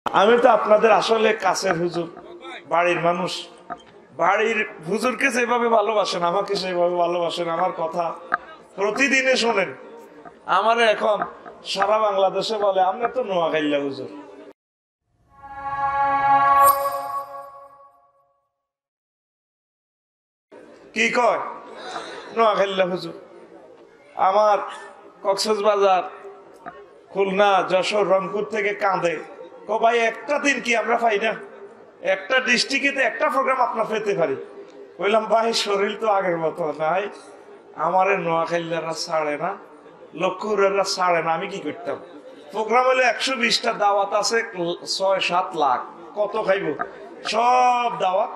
আমি তো আপনাদের আসলে কাছের হুজুর, বাড়ির মানুষ। বাড়ির হুজুরকে যেভাবে ভালোবাসেন আমাকে সেভাবে ভালোবাসেন, আমার কথা প্রতিদিনে শোনেন। আমারে এখন সারা বাংলাদেশে বলে আমরা তো নোয়াখাইল্লা হুজুর। কি কয় নোয়াখাইল্লা হুজুর। আমার কক্সবাজার, খুলনা, যশোর, রংপুর থেকে কাঁদে, ও ভাই একটা দিন কি আমরা পাই না? একটা ডিস্ট্রিক্টে একটা প্রোগ্রাম আপনার পেতে পারি। বললাম ভাই শরীর তো আগের মতো নাই, আমারে নোয়াখাইলারা ছাড়ে না, লক্ষ্মীপুরেরা ছাড়ে না, আমি কি করতাম? প্রোগ্রাম হলে 120টা দাওয়াত আছে, 6-7 লাখ, কত খাইব? সব দাওয়াত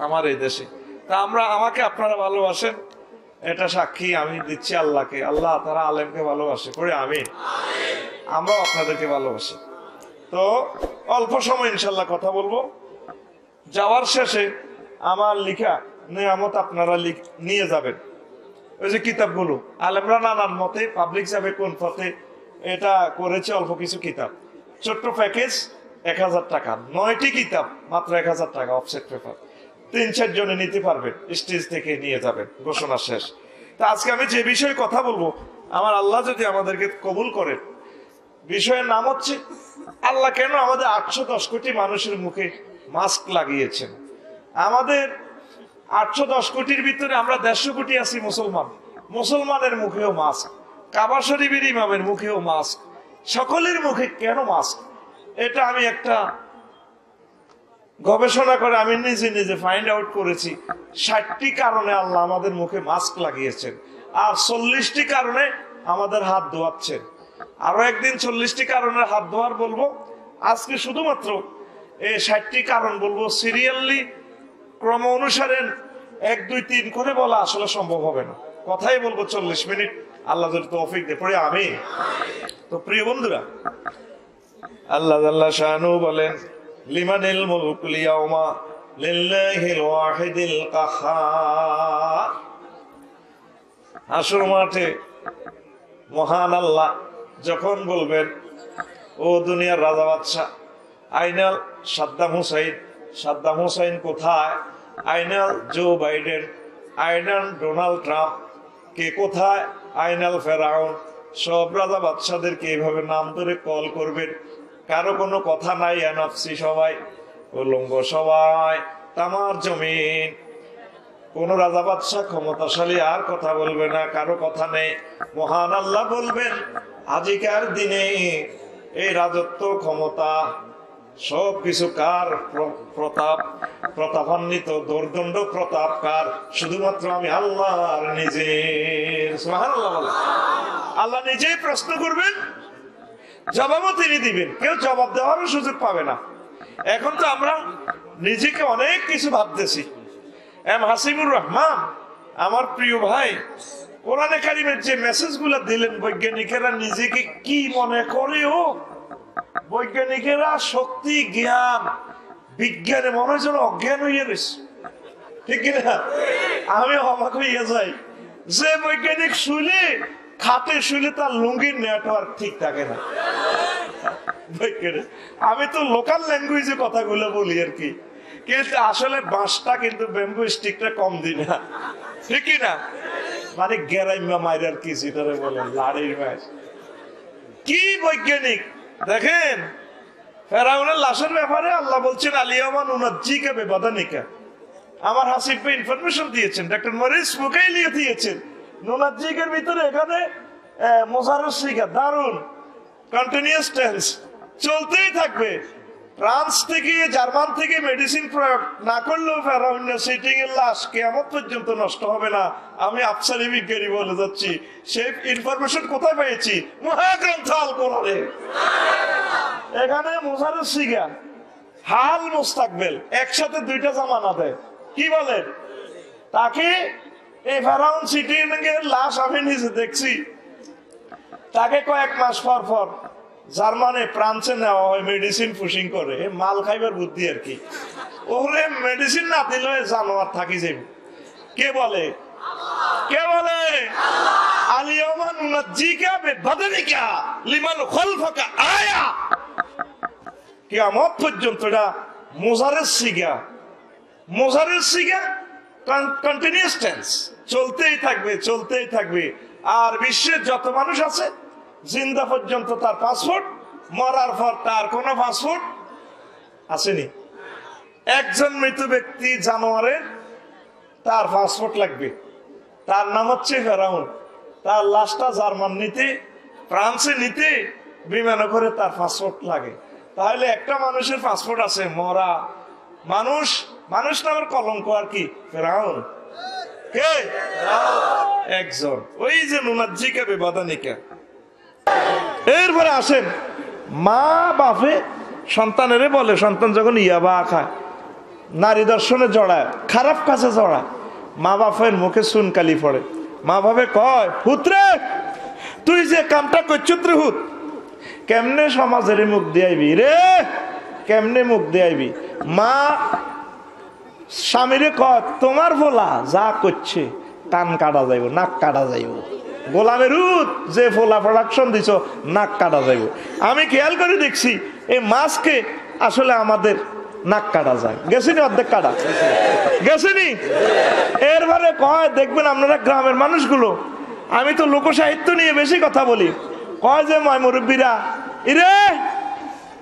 আমার এই দেশে। তা আমাকে আপনারা ভালোবাসেন, এটা সাক্ষী আমি দিচ্ছি আল্লাহকে। আল্লাহ তারা আলেমকে ভালোবাসে করে আমিন। আমরাও আপনাদেরকে ভালোবাসি। তো অল্প সময় ইনশাল্লাহ কথা বলবো। যাওয়ার শেষে আমার লিখা নিয়ামত আপনারা নিয়ে যাবেন। ওই যে কিতাবগুলো আলেমরা নানান মতে, পাবলিক যাবে কোন পথে, এটা করেছে অল্প কিছু কিতাব। ছোট্ট প্যাকেজ 1000 টাকা, 9টি কিতাব মাত্র 1000 টাকা, অফসেট পেপার। 3-4 জনে নিতে পারবেন, স্টেজ থেকে নিয়ে যাবেন ঘোষণা শেষ। তা আজকে আমি যে বিষয়ে কথা বলবো, আমার আল্লাহ যদি আমাদেরকে কবুল করেন, বিষয়ের নাম হচ্ছে আল্লাহ কেন আমাদের 810 কোটি মানুষের মুখে মাস্ক লাগিয়েছেন। আমাদের 810 কোটির ভিতরে আমরা 150 কোটি আছি মুসলমান, মুসলমানের মুখেও মাস্ক, কাবা শরীফের ইমামের মুখেও মাস্ক, সকলের মুখে কেন মাস্ক? এটা আমি একটা গবেষণা করে আমি নিজে ফাইন্ড আউট করেছি। 60টি কারণে আল্লাহ আমাদের মুখে মাস্ক লাগিয়েছেন, আর 40টি কারণে আমাদের হাত ধোয়াচ্ছেন। আরো একদিন 40টি কারণের হাত ধোয়ার বলবো। আজকে শুধুমাত্র এই 60টি কারণ বলবো। সিরিয়ালি ক্রম অনুসারে 1, 2, 3 করে বলা আসলে সম্ভব হবে না, কথাই বলবো 40 মিনিট, আল্লাহ যদি তৌফিক দেয় পড়ে আমি। তো প্রিয় বন্ধুরা, আল্লাহ জাল্লা শানু বলেন লিমানিল মুলকুল ইয়াউমা লিল্লাহিল ওয়াহিদিল কাহ্হার। হাসর মাঠে মহান আল্লাহ যখন বলবেন, ও দুনিয়ার রাজা বাদশা, আইনাল সাদ্দাম হুসাইন, সাদ্দাম হুসাইন কোথায়? আইনাল জো বাইডেন, আইনাল ডোনাল্ড ট্রাম্প, কে কোথায়? আইনাল ফেরাউন। সব রাজা বাদশাদেরকে এইভাবে নাম ধরে কল করবেন, কারো কোনো কথা নাই, এনফসি সবাই উলঙ্গ, সবাই তামার জমিন। কোন রাজা বাদশাহ ক্ষমতাশালী আর কথা বলবে না, কারো কথা নেই। মহান আল্লাহ বলবেন আজিকার দিনে এই রাজত্ব, ক্ষমতা সবকিছু কার? প্রতাপান্বিত, দুর্দণ্ড প্রতাপ কার? শুধুমাত্র আমি আল্লাহর নিজের। সুবহানাল্লাহ বলেন। আল্লাহ নিজেই প্রশ্ন করবেন, জবাবও তিনি দিবেন, কেউ জবাব দেওয়ারও সুযোগ পাবে না। এখন তো আমরা নিজেকে অনেক কিছু ভাবতেছি। এম হাসিবুর রহমান আমার প্রিয় ভাই কোরআনে কারিমের যে মেসেজ গুলা দিলেন, বৈজ্ঞানিকেরা নিজেকে কি মনে করে? ও বৈজ্ঞানিকেরা শক্তি, জ্ঞান, বিজ্ঞানে মনে হয় যেন অজ্ঞান হইয়া রয়েছে, ঠিক কিনা? আমি অবাক হইয়া যাই যে বৈজ্ঞানিক শুলে, খাটে শুলে তার লুঙ্গির নেটওয়ার্ক ঠিক থাকে না। আমি তো লোকাল ল্যাঙ্গুয়েজে কথাগুলো বলি আর কি, কিন্তু আসলে বাঁশটা কিন্তু ব্যাম্বু স্টিকটা কম দিই না, ঠিক না? মানে গেরাইমা মাইর আর কি যেটারে বলেন, লাড়ির মাইর। কি বৈজ্ঞানিক দেখেন, ফেরাউনের লাশের ব্যাপারে আল্লাহ বলছেন আলিয়ামান উনাজ্জিকা বিবাদানিকা। আমার হাসিব ভাই ইনফরমেশন দিয়েছেন, ডক্টর মরিস মুকাইলিয়া দিয়েছেন। নুনাজ্জিকের ভিতরে এখানে মোজারুস সিগা, দারুন কন্টিনিউয়াস টেন্স, চলতেই থাকবে। ফ্রান্স থেকে, জার্মান থেকে মেডিসিন প্রয়োগ না করলেও ফেরাউনের সিটিং এর লাশ কিয়ামত পর্যন্ত নষ্ট হবে না। আমি আফসারি বিজ্ঞানী বলে যাচ্ছি। সেই ইনফরমেশন কোথায় পেয়েছি? মহাগ্রন্থ আল কোরআনে। এখানে মুজারুস সিগা, হাল, মুস্তাকবেল একসাথে দুইটা জামানা দেয়। কি বলেন? তাকে এই ফেরাউন সিটিং এর লাশ আমি নিজে দেখছি। তাকে কয়েক মাস পর পর জার্মানে, ফ্রান্সে নেওয়া হয় মেডিসিন পুশিং করে, মাল খাইবার বুদ্ধি আর কি। ওরে মেডিসিন না দিলে জানোয়ার থাকি যাবে। কে বলে? কে বলে? আলিয়ামা নুনাজ্জিকা বিবাদানিকা লিমান খালফাকা আয়া। কিয়ামত পর্যন্ত এটা মোজারের সিগা, মোজারের সিগা, কন্টিনিউয়াস টেন্স, চলতেই থাকবে চলতেই থাকবে। আর বিশ্বের যত মানুষ আছে জিন্দা পর্যন্ত তার পাসপোর্ট, মরার পর তার কোনো পাসপোর্ট আসেনি। একজন মৃত ব্যক্তি জানোয়ারের তার পাসপোর্ট লাগবে, তার নাম হচ্ছে ফেরাউন। তার লাশটা জার্মান নিতে, ফ্রান্সে নিতে বিমানে করে তার পাসপোর্ট লাগে। তাহলে একটা মানুষের পাসপোর্ট আছে, মরা মানুষ, মানুষ নামের কলঙ্ক আর কি ফেরাউন। কে? একজন, ওই যে নুনাজ্জিকা বেবাদানিকা। এরপরে আসেন মা বাপে সন্তানেরে বলে, সন্তান যখন ইয়াবা খায়, নারী দর্শনে জড়ায়, খারাপ কাজে জড়ায়, মা বাপের মুখে চুনকালি পড়ে। মা বাপে কয়, পুত্রে তুই যে কামটা করছুত রে হুত, কেমনে সমাজের মুখ দিয়াইবি রে, কেমনে মুখ দিয়াইবি? মা স্বামীরে কয়, তোমার বলা যা করছে কান কাটা যাইব, নাক কাটা যাইব, গোলামের হুত যে ফোলা প্রোডাকশন দিছ নাক কাটা যাইব। আমি খেয়াল করে দেখছি এই মাছকে আসলে আমাদের নাক কাটা যায়, গেছিনি অর্ধেক কাটা গেছিনি। এরপরে কয়, দেখবেন আপনারা গ্রামের মানুষগুলো, আমি তো লোকসাহিত্য নিয়ে বেশি কথা বলি, কয় যে ময় মুরব্বীরা, ইরে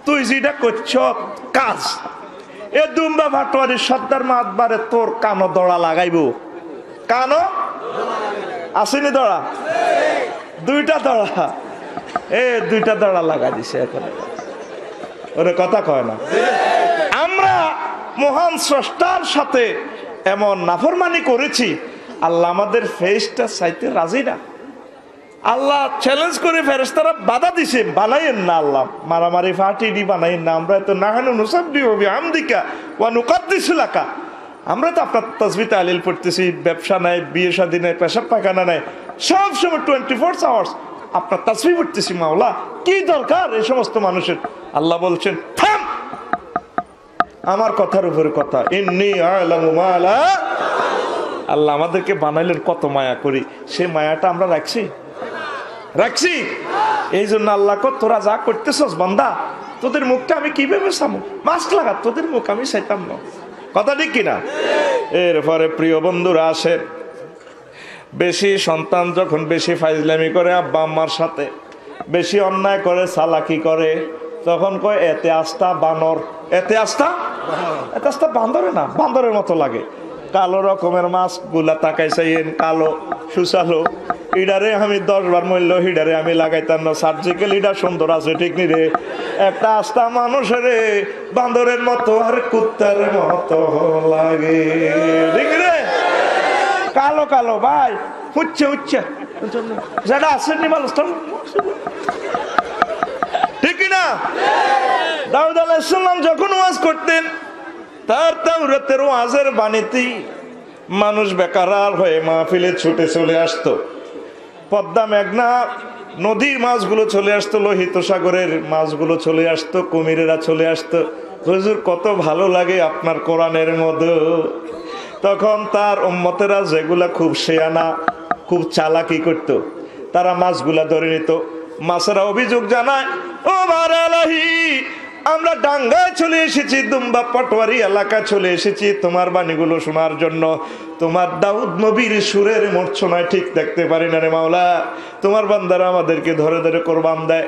তুই যেটা করছ কাজ, এ দুম্বা ভাটোয়ারির সর্দার মাতবারে তোর কানো দড়া লাগাইব, কানো আসেনি দড়া, দুইটা দড়া, দুইটা দড়া লাগা দিছে এখন, ওরে কথা কয় না। আমরা মহান স্রষ্টার সাথে এমন নাফরমানি করেছি, আল্লাহ আমাদের ফেরেশতা চাইতে রাজি না। আল্লাহ চ্যালেঞ্জ করে ফেরেশতারা বাধা দিছে, বানাইয়েন না আল্লাহ, মারামারি ফাটিডি বানাইয়েন না, আমরা তো নাহানু নুসাব্বিহু বিহামদিকা ওয়া নুকাদ্দিসু লাকা, আমরা তো আপনার তাসবিহ তাহলিল পড়তেছি, ব্যবসা নাই, বিয়ে শাদী নাই, পেশাব পায়খানা নাই, সব সময় 24 আওয়ার্স আপনার তাসবিহ পড়তেছি, মাওলা কি দরকার এই সমস্ত মানুষের? আল্লাহ বলছেন, থাম, আমার কথার উপরে কথা, ইন্নী আ'লামু মা লা, আল্লাহ আমাদেরকে বানাইলেন কত মায়া করি, সে মায়াটা আমরা রাখছি, রাখছি। এই জন্য আল্লাহ কো, তোরা যা করতেছস বান্দা, তোদের মুখটা আমি কিভাবে সামু, মাস্ক লাগা, তোদের মুখ আমি চাইতাম না, কথা ঠিক কিনা? এরপরে প্রিয় বন্ধুরা আসে, বেশি সন্তান যখন বেশি ফাইজলামি করে আব্বা আম্মার সাথে, বেশি অন্যায় করে, চালাকি করে, তখন কয় এতে আস্তা বানর, এতে আস্তা, এতে আস্তা বান্দরে না, বান্দরের মতো লাগে। কালো রকমের মাছ গুলা তাকাই চাইয়েন, কালো সুসালো, ইডারে আমি 10 বার মূল্য, হিডারে আমি লাগাইতাম না, সার্জিক্যাল ইডা সুন্দর আছে ঠিক নি রে, একটা আস্তা মানুষের বান্দরের মতো আর কুত্তার মতো লাগে, ঠিক রে, কালো কালো ভাই, উচ্চে উচ্চে যেটা আসেননি মানুষ, ঠিক না? দাউদ আলাইহিস সালাম যখন ওয়াজ করতেন, তার তাওরাতের ওয়াজের বাণীতেই মানুষ বেকারার হয়ে মাহফিলে ছুটে চলে আসতো, পদ্মা মেঘনা নদীর মাছগুলো চলে আসতো, লোহিত সাগরের মাছগুলো চলে আসতো, কুমিরেরা চলে আসতো, হুজুর কত ভালো লাগে আপনার কোরআনের মধ্যে। তখন তার উম্মতেরা যেগুলা খুব শেয়ানা, খুব চালাকি করতো, তারা মাছগুলা ধরে নিত। মাছেরা অভিযোগ জানায়, ও মারালাহি, আমরা ডাঙ্গায় চলে এসেছি, দুম্বা পটোয়ারি এলাকা চলে এসেছি তোমার বাণীগুলো শোনার জন্য, তোমার দাউদ নবীর সুরের মূর্ছনায় ঠিক দেখতে পারি না রে মাওলা, তোমার বান্দারা আমাদেরকে ধরে ধরে কোরবান দেয়।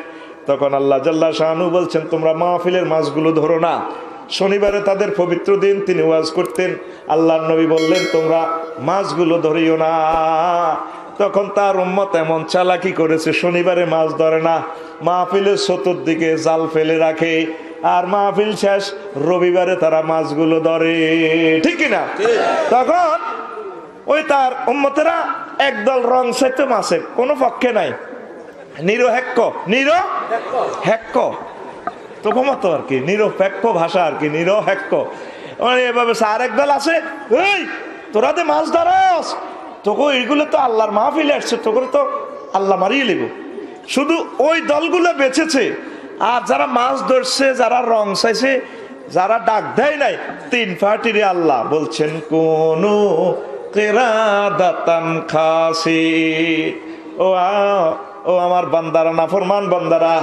তখন আল্লাহ জাল্লা শানু বলছেন, তোমরা মাহফিলের মাছগুলো ধরো না। শনিবারে তাদের পবিত্র দিন, তিনি ওয়াজ করতেন, আল্লাহর নবী বললেন তোমরা মাছগুলো ধরিও না। তখন তার উম্মত এমন চালাকি করেছে, শনিবারে মাছ ধরে না, মাহফিলের চতুর্দিকে জাল ফেলে রাখে, আর মাহফিল শেষ রবিবারে তারা মাছগুলো ধরে, ঠিক কিনা? তখন ওই তার উম্মতেরা একদল রং চাইতে মাছের কোনো পক্ষে নাই, নিরহেক্ষ, নিরহেক্ষ তকমত আর কি, নিরপেক্ষ ভাষা আর কি, নিরহেক্ষ, মানে এভাবে আর একদল আছে, এই তোরা তো মাছ ধরাস, তোকে এইগুলো তো আল্লাহর মাহফিলে আসছে, তোকে তো আল্লাহ মারিয়ে নেব। শুধু ওই দলগুলো বেঁচেছে, আর যারা মাছ ধরছে, যারা রং চাইছে, যারা ডাক দেয় নাই, 3 পার্টিরে আল্লাহ বলছেন কোন কেরাদাতান খাসি, ও ও আমার বান্দারা, নাফরমান বান্দারা,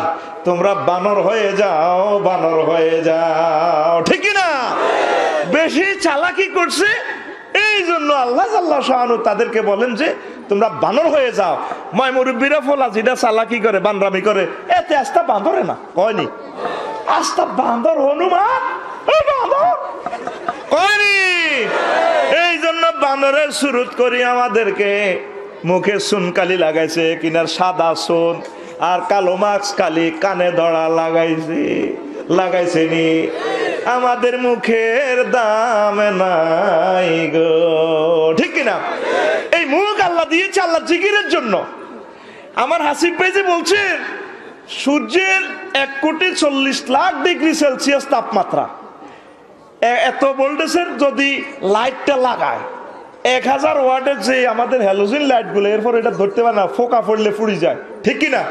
তোমরা বানর হয়ে যাও, বানর হয়ে যাও। ঠিক না? বেশি চালাকি করছে, এই জন্য আল্লাহ জাল্লাহ শাআনু তাদেরকে বলেন যে তোমরা বানর হয়ে যাও। ময় মুরব্বীরা ফলা যেটা চালাকি করে, বানরামি করে, এতে আস্তা বাঁদরে না কয়নি, আস্তা বাঁদর হনুমান বাঁদর কয়নি। এই জন্য বানরের সুরত করি আমাদেরকে মুখে সুনকালি লাগাইছে, কিনার সাদা সুন আর কালো মাস্ক কালি, কানে ধরা লাগাইছে নি। আমাদের মুখের দাম নাই গো, ঠিক কিনা? এই মুখ আল্লাহ দিয়েছে আল্লাহ জিকিরের জন্য। আমার হাসিব ভাই যে বলছেন সূর্যের 1,40,00,000 ডিগ্রি সেলসিয়াস তাপমাত্রা, এত ভোল্টেজের যদি লাইটটা লাগায় 1000 ওয়াটের যে আমাদের হ্যালোজিন লাইট গুলো, এরপর এটা ধরতে পারে না, ফোকা পড়লে পুড়ি যায়, ঠিক কিনা?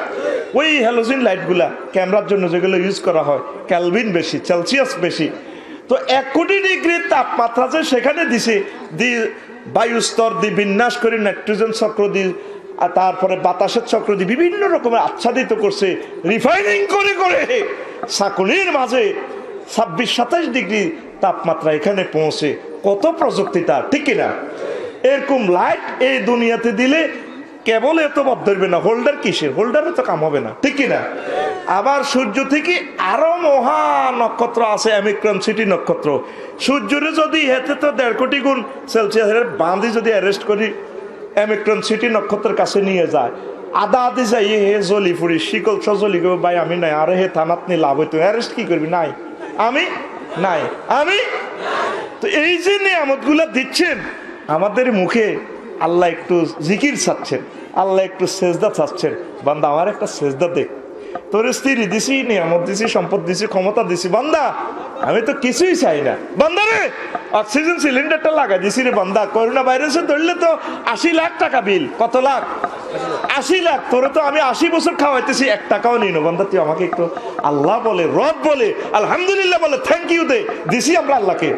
ওই হ্যালোজিন লাইট গুলা ক্যামেরার জন্য যেগুলো ইউজ করা হয়, ক্যালভিন বেশি, সেলসিয়াস বেশি। তো 1 কোটি ডিগ্রি তাপমাত্রা যে সেখানে দিছে, বায়ু স্তর দিয়ে বিন্যাস করে, নাইট্রোজেন চক্র দিয়ে, আর তারপরে বাতাসের চক্র দিয়ে বিভিন্ন রকমের আচ্ছাদিত করছে, রিফাইনিং করে করে সাকুলির মাঝে 26-27 ডিগ্রি তাপমাত্রা এখানে পৌঁছে। কত প্রযুক্তি তার, ঠিক কিনা? এরকম লাইট এই দুনিয়াতে দিলে কেবল এত বদ ধরবে না, হোল্ডার কিসের, হোল্ডারে তো কাম হবে না, ঠিক কিনা? আবার সূর্য থেকে আরো মহা নক্ষত্র আছে, অ্যামিক্রন সিটি নক্ষত্র। সূর্যরে যদি হেতে তো 1.5 কোটি গুণ সেলসিয়াসের বাঁধি যদি অ্যারেস্ট করি, অ্যামিক্রন সিটি নক্ষত্রের কাছে নিয়ে যায়, আদা আদি যাই হে জলি ফুরি শিকল সজলি করবে, ভাই আমি নাই, আরে হে থানাত নিয়ে লাভ হইতো, অ্যারেস্ট কি করবি, নাই আমি নাই আমি। তো এই যে নিয়ামত গুলা দিচ্ছেন আমাদের মুখে, আল্লাহ একটু জিকির চাচ্ছেন, আল্লাহ একটু সেজদা চাচ্ছেন। বান্দা আমার একটা সেজদা দেখ, তোর স্ত্রী দিছি, নিয়ামত দিছি, সম্পদ দিছি, ক্ষমতা দিছি, বান্দা আমি তো কিছুই চাই না। বান্দা রে অক্সিজেন সিলিন্ডারটা লাগাই দিছি রে বান্দা, করোনা ভাইরাসে ধরলে তো 80 লাখ টাকা বিল। কত লাখ? 80 লাখ। তোরে তো আমি 80 বছর খাওয়াইতেছি, 1 টাকাও নিই না। বান্দা তুই আমাকে একটু আল্লাহ বলে, রব বলে, আলহামদুলিল্লাহ বলে, থ্যাংক ইউ দে। দিছি আমরা আল্লাহকে।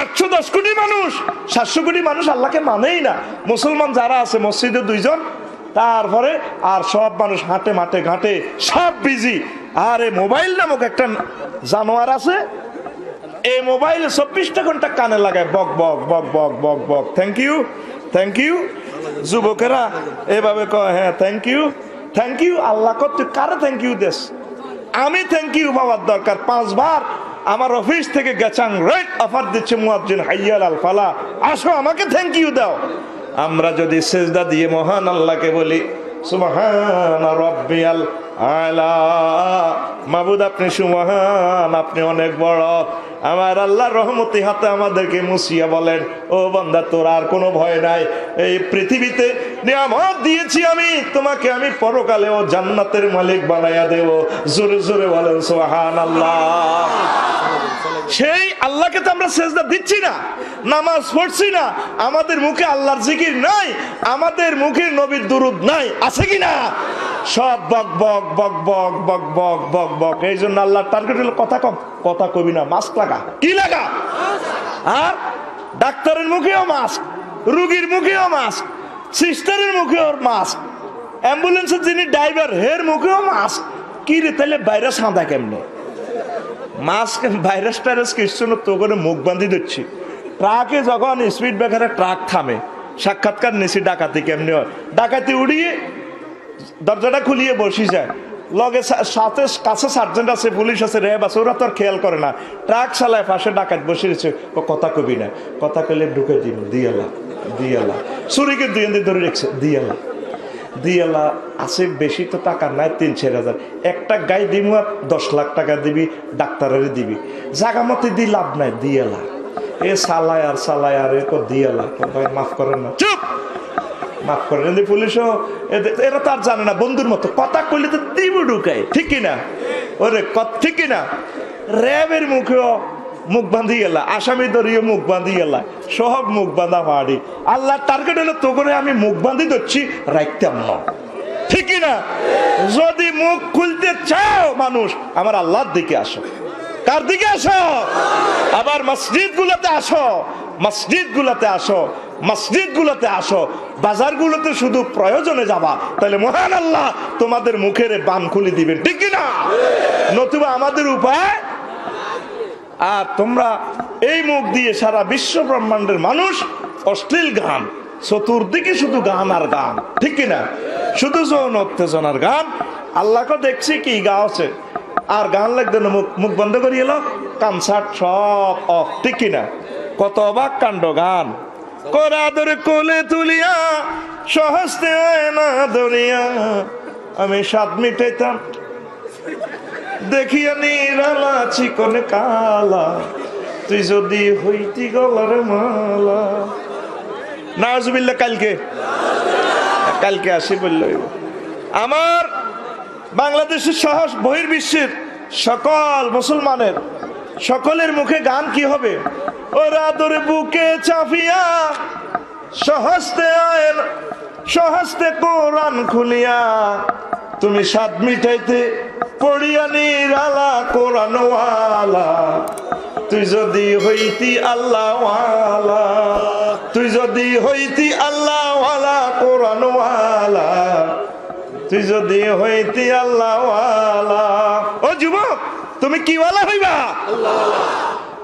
810 কোটি মানুষ, 700 কোটি মানুষ আল্লাহকে মানেই না। মুসলমান যারা আছে মসজিদে 2 জন, তারপরে আর সব মানুষ হাঁটে মাঠে ঘাটে, সব বিজি। আর এই মোবাইল নামক একটা জানোয়ার আছে, এই মোবাইলে 24টা ঘন্টা কানে লাগায়, বক বক বক বক বক বক, থ্যাংক ইউ থ্যাংক ইউ। যুবকেরা এভাবে কয়, হ্যাঁ থ্যাংক ইউ থ্যাংক ইউ। আল্লাহ কত কারে থ্যাংক ইউ দেশ? আমি থ্যাংক ইউ পাওয়ার দরকার 5 বার। আমার অফিস থেকে গেচাং রেট অফার দিচ্ছে, মুয়াজ্জিন হাইয়াল আল ফালা, আসো আমাকে থ্যাংক ইউ দাও। আমরা যদি সেজদা দিয়ে মহান আল্লাহকে বলি, সুবহান রাব্বিয়াল আলা, মাবুদ আপনি সুবহান, আপনি অনেক বড়। আমার আল্লাহর রহমতি হাতে আমাদেরকে মুছিয়া বলেন, ও বান্দা তোর আর কোনো ভয় নাই। এই পৃথিবীতে নিয়ামত দিয়েছি আমি তোমাকে, আমি পরকালেও জান্নাতের মালিক বানাইয়া দেব। জোরে জোরে বলেন সুবহানাল্লাহ। সেই আল্লাহকে তো আমরা সেজদা দিচ্ছি না, নামাজ পড়ছি না, আমাদের মুখে আল্লাহর জিকির নাই, আমাদের মুখে নবীর দুরূদ নাই, আছে কি না? সব বক বক বক বক বক বক বক বক। এই জন্য আল্লাহর টার্গেট হলো কথা কম, কথা কবি না, মাস্ক লাগা। কি লাগা? আর ডাক্তারের মুখেও মাস্ক, রুগীর মুখেও মাস্ক, সিস্টারের মুখেও মাস্ক, অ্যাম্বুলেন্সের যিনি ড্রাইভার হের মুখেও মাস্ক। কি রে, তাহলে ভাইরাস হাঁদা কেমনে? মাস্ক ভাইরাস টাইরাস কিছু না, তো করে মুখ বান্ধি দিচ্ছি। ট্রাকে যখন স্পিড ব্রেকারে ট্রাক থামে, সাক্ষাৎকার নিছি ডাকাতি কেমনি হয়। ডাকাতি উড়িয়ে দরজাটা খুলিয়ে বসি যায়, লগে সাথে কাছে সার্জেন্ট আছে, পুলিশ আছে, র্যাব আছে, ওরা তো আর খেয়াল করে না। ট্রাক চালায়, পাশে ডাকাত বসে রয়েছে, কথা কবি না, কথা কইলে ঢুকে দিন, দিয়ালা দিয়ালা, চুরিকে 2 দিন ধরে রেখেছে, দিয়ালা দিয়ালা আছে। বেশি তো টাকা নাই, 3-4 হাজার। একটা গাই দিমু, 10 লাখ টাকা দিবি, ডাক্তারের দিবি, জাগা মতে দি লাভ নাই, দিয়ালা। এ সালায় আর সালায় আর এ দিয়ালা, ভাই মাফ করেন না, চুপ, মাফ করেন। পুলিশও এরা তো আর জানে না, বন্ধুর মতো কথা কইলে তো দিব ঢুকায়, ঠিক কিনা? ওরে ঠিক কিনা? র্যাবের মুখেও মুখ বাঁধি গেলা, আসামি ধরিয়ে মুখ বাঁধি গেলা, সব মুখ বাঁধা পাহাড়ি। আল্লাহ টার্গেট হলো তো করে আমি মুখ বাঁধি ধরছি, রাখতাম না, ঠিক কিনা? যদি মুখ খুলতে চাও মানুষ, আমার আল্লাহর দিকে আসো। কার দিকে আসো? আবার মসজিদ গুলাতে আসো, মসজিদ গুলাতে আসো। মসজিদ গুলোতে আসো, বাজার গুলোতে শুধু প্রয়োজনে যাবা, তাহলে মহান আল্লাহ তোমাদের মুখের বান খুলে দিবেন, ঠিক কিনা? নতুবা আমাদের উপায়। আর তোমরা এই মুখ দিয়ে সারা বিশ্ব ব্রহ্মাণ্ডের মানুষ অশ্লীল গান, চতুর্দিকে শুধু গান আর গান, ঠিক কিনা? শুধু যৌন উত্তেজনার গান। আল্লাহকে দেখছি কি গাওছে, আর গান লাগবে না, মুখ বন্ধ করিয়ে এলো, কনসার্ট সব অফ, ঠিক কিনা? কত অবাক কাণ্ড গান। কোরাদর কোলে তুলিয়া সহস্তে না দরিয়া, আমি স্বাদ মিটাইতাম দেখিয়া নিরালা চিকন কালা, তুই যদি হইতি গলার মালা। নাউজুবিল্লাহ। কালকে আসি বলল। আমার বাংলাদেশের সহ বহির্বিশ্বের সকল মুসলমানের সকলের মুখে গান কি হবে? ওরা তোর বুকে চাপিয়া সহস্তে কোরআন খুলিয়া, তুমি স্বাদ মিটাইতে পড়িয়া নিরালা কোরআনওয়ালা, তুই যদি হইতি আল্লাহওয়ালা, তুই যদি হইতি আল্লাহওয়ালা কোরআনওয়ালা, তুই যদি হইতি আল্লাহওয়ালা। ও যুবক, তুমি কি ওয়ালা হইবা?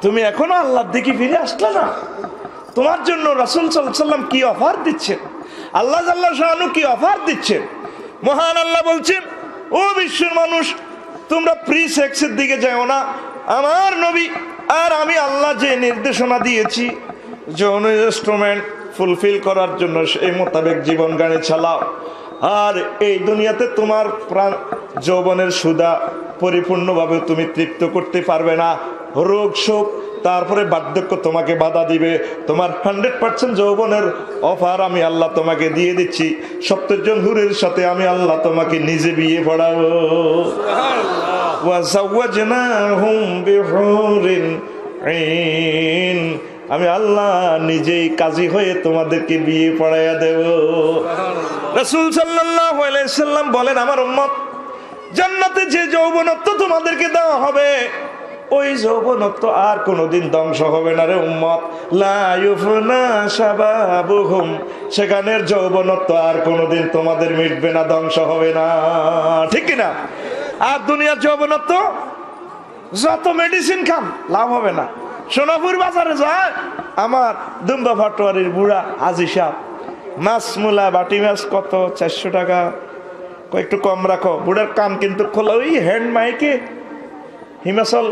তুমি এখনো আল্লাহর দিকে ফিরে আসলে না। তোমার জন্য রাসূল সাল্লাল্লাহু আলাইহি ওয়াসাল্লাম কি অফার দিচ্ছেন, আল্লাহ জাল্লা শাআনু কি অফার দিচ্ছেন। মহান আল্লাহ বলছেন, ও বিশ্বের মানুষ, তোমরা প্রি সেক্সের দিকে যাও না। আমার নবী আর আমি আল্লাহ যে নির্দেশনা দিয়েছি যৌন ইনস্ট্রুমেন্ট ফুলফিল করার জন্য সেই মোতাবেক জীবন গাড়ি চালাও। আর এই দুনিয়াতে তোমার প্রাণ যৌবনের সুধা পরিপূর্ণভাবে তুমি তৃপ্ত করতে পারবে না। রোগ শোক, তারপরে বার্ধক্য তোমাকে বাধা দিবে। তোমার 100% যৌবনের অফার আমি আল্লাহ তোমাকে দিয়ে দিচ্ছি। 70 জন হুরের সাথে আমি আল্লাহ তোমাকে নিজে বিয়ে পড়াবো। ওয়াজাওয়াজনাহুম বিহুরিন আইন, আমি আল্লাহ নিজেই কাজী হয়ে তোমাদেরকে বিয়ে পড়াইয়া দেব। রাসূল সাল্লাল্লাহু আলাইহি সাল্লাম বলেন, আমার উম্মত, জান্নাতে যে যৌবনত্ব তোমাদেরকে দেওয়া হবে, ওই যৌবনত্ব আর কোনোদিন ধ্বংস হবে না রে উম্মত। লা ইউফনা শাবাবুহুম, সেখানের যৌবনত্ব আর কোনোদিন তোমাদের মিটবে না, ধ্বংস হবে না, ঠিক কিনা? আর দুনিয়ার যৌবনত্ব যত মেডিসিন খান লাভ হবে না। সোনাপুর বাজারে যায় আমার দুম্বা ফাটোয়ারির বুড়া হাজি সাহেব, মাছ মূলা বাটি মাছ কত 400 টাকা, একটু কম রাখো। বুড়ার কান কিন্তু খোলা, ওই হ্যান্ড মাইকে হিমাচল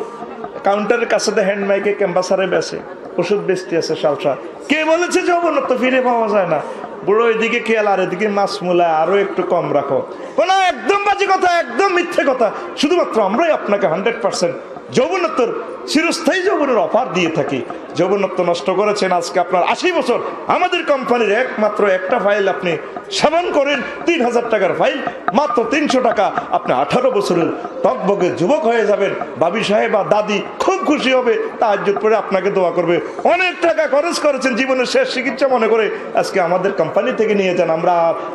কাউন্টারের কাছে হ্যান্ড মাইকে ক্যাম্পাসারে বেছে ওষুধ বেচতে আছে সালসা। কে বলেছে যৌবনত্ব ফিরে পাওয়া যায় না? বুড়ো এদিকে খেয়াল, আর এদিকে মাছ মূলা আরো একটু কম রাখো। কোনো একদম বাজে কথা, একদম মিথ্যে কথা। শুধুমাত্র আমরাই আপনাকে 100% যৌবনত্বর চিরস্থায়ী যৌবনের অফার দিয়ে থাকি। যৌবনত্ব নষ্ট করেছেন আজকে আপনার 80 বছর। আমাদের কোম্পানির একমাত্র একটা ফাইল আপনি সামান করেন 3000 টাকার ফাইল, মাত্র 300 টাকা। আপনি 18 বছরের টকবগে যুবক হয়ে যাবেন। বাবি সাহেব বা দাদি খুব খুশি হবে, তাহাজ্জুদ পড়ে আপনাকে দোয়া করবে। অনেক টাকা খরচ করেছেন জীবনের শেষ চিকিৎসা মনে করে আজকে আমাদের কোম্পানি থেকে নিয়ে যান, আমরা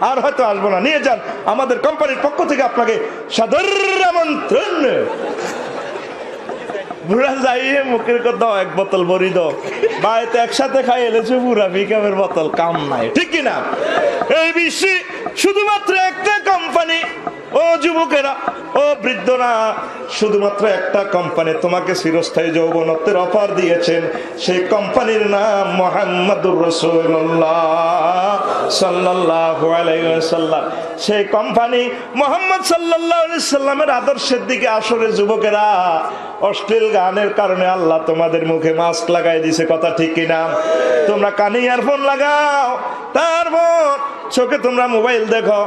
আর হয়তো আসবো না, নিয়ে যান। আমাদের কোম্পানির পক্ষ থেকে আপনাকে সাদর আমন্ত্রণ। বুড়া যাইয়ে মুখের কথা এক বোতল ভরি দাও, বাড়িতে একসাথে খাই এলেছে পুরা পিকআপের বোতল, কাম নাই, ঠিক কিনা? এই বিশ্বে শুধুমাত্র একটা কোম্পানি, ও যুবকেরা, ও বৃদ্ধরা, শুধুমাত্র একটা কোম্পানি তোমাকে চিরস্থায়ী যৌবনত্বের অফার দিয়েছেন। সেই কোম্পানির নাম মুহাম্মাদুর রাসূলুল্লাহ সাল্লাল্লাহু আলাইহি ওয়াসাল্লাম। সেই কোম্পানি মুহাম্মদ সাল্লাল্লাহু আলাইহি ওয়াসাল্লামের আদর্শের দিকে আসলে যুবকেরা, অশ্লীল গানের কারণে আল্লাহ তোমাদের মুখে মাস্ক লাগাই দিছে, কথা ঠিক কিনা? তোমরা কানে ইয়ারফোন লাগাও, তারপর চোখে তোমরা মোবাইল দেখো,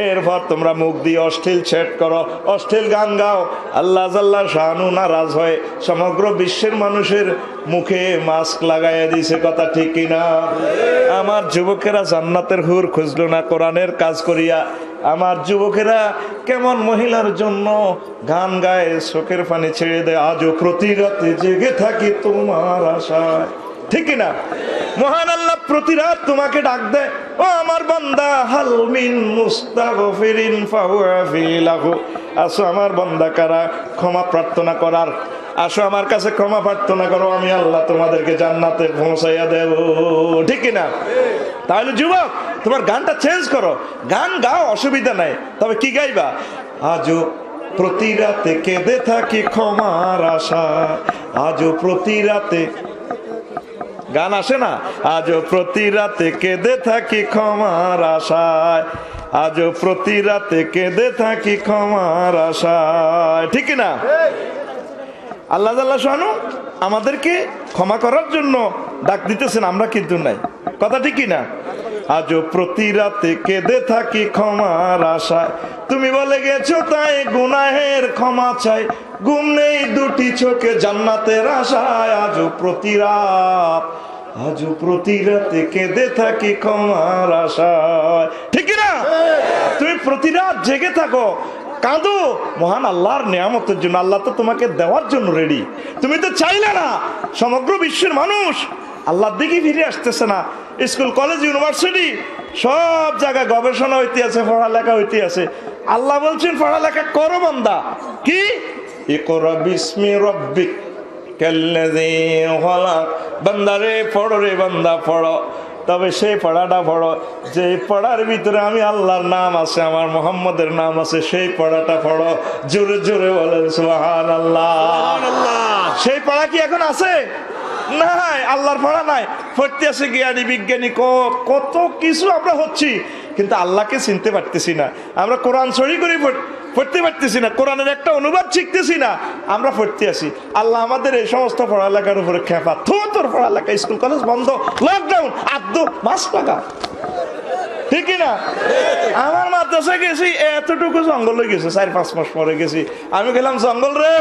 এরপর তোমরা মুখ দিয়ে অশ্লীল চ্যাট করো, অশ্লীল গান গাও। আল্লাহ জাল্লা শানু নারাজ হয়ে সমগ্র বিশ্বের মানুষের মুখে মাস্ক লাগাইয়া দিছে, কথা ঠিক কিনা? আমার যুবকেরা জান্নাতের হুর খুঁজলো না কোরআনের কাজ করিয়া। আমার যুবকেরা কেমন মহিলার জন্য গান গায়, চোখের পানি ছেড়ে দেয়। আজও প্রতি রাতে জেগে থাকি তোমার আশায়, ঠিক কিনা? মহান আল্লাহ প্রতি রাত তোমাকে ডাক দেয়, ও আমার বান্দা, হাল মিন মুস্তাগফিরিন ফাহুয়া ফি লাহু। আসো আমার বান্দা কারা ক্ষমা প্রার্থনা করার আসো আমার কাছে ক্ষমা প্রার্থনা করো, আমি আল্লাহ তোমাদেরকে জান্নাতে পৌঁছাইয়া দেব। ঠিক কিনা? তাহলে যুবক, তোমার গানটা চেঞ্জ করো, গান গাও, অসুবিধা নাই, তবে কি গাইবা? আজও প্রতি রাতে কেঁদে থাকি ক্ষমার আশা, আজও প্রতি রাতে, গান আসে না? আজও প্রতি রাতে কেঁদে থাকি ক্ষমার আশায়, আজও প্রতি রাতে কেঁদে থাকি ক্ষমার আশায়। ঠিক না? আল্লাহ জাল্লাহ শানু আমাদেরকে ক্ষমা করার জন্য ডাক দিতেছেন, আমরা কিন্তু নাই। কথা ঠিক কিনা? আজও প্রতি রাতে কেঁদে থাকি ক্ষমার আশায়, তুমি বলে গেছো তাই গুনাহের ক্ষমা চাই, ঘুম নেই দুটি চোখে জান্নাতের আশায়, আজও প্রতি রাত, আজও প্রতি রাতে কেঁদে থাকি ক্ষমার আশায়। ঠিক না? তুমি প্রতি রাত জেগে থাকো, কাঁদো মহান আল্লাহর নিয়ামতের জন্য। আল্লাহ তো তোমাকে দেওয়ার জন্য রেডি। তুমি তো চাইলে না, সমগ্র বিশ্বের মানুষ আল্লাহর দিকে ফিরে আসতেছে না। স্কুল, কলেজ, ইউনিভার্সিটি সব জায়গায় গবেষণা হইতে আছে, পড়ালেখা হইতে আছে। আল্লাহ বলছেন পড়ালেখা করো বান্দা। কি? ইকরা বিসমি রাব্বিক কাল্লাযী খলাক, বান্দারে পড়ো রে বান্দা পড়ো, তবে সেই পড়াটা পড়ো যে পড়ার ভিতরে আমি আল্লাহর নাম আছে, আমার মুহাম্মদের নাম আছে, সেই পড়াটা পড়ো। জোরে জোরে বলেন সুবহানাল্লাহ। সেই পড়া কি এখন আছে? নাই, আল্লাহর পড়া নাই। পড়তে আছে জ্ঞানী বিজ্ঞানী, কত কিছু আমরা হচ্ছি, কিন্তু আল্লাহকে চিনতে পারতেছি না। আমরা কোরআন সহি করে পড়তে পারতেছি না, কোরআনের একটা অনুবাদ শিখতেছি না, আমরা পড়তে আসি। আল্লাহ আমাদের এই সমস্ত পড়ালেখার উপরে খেপা। তোর পড়ালেখা, স্কুল কলেজ বন্ধ, লকডাউন, আদ্য মাস লাগা। ঠিক না? আমার মাদ্রাসা গেছি, এতটুকু জঙ্গল হয়ে গেছে, 4-5 মাস পরে গেছি। আমি গেলাম জঙ্গল রে,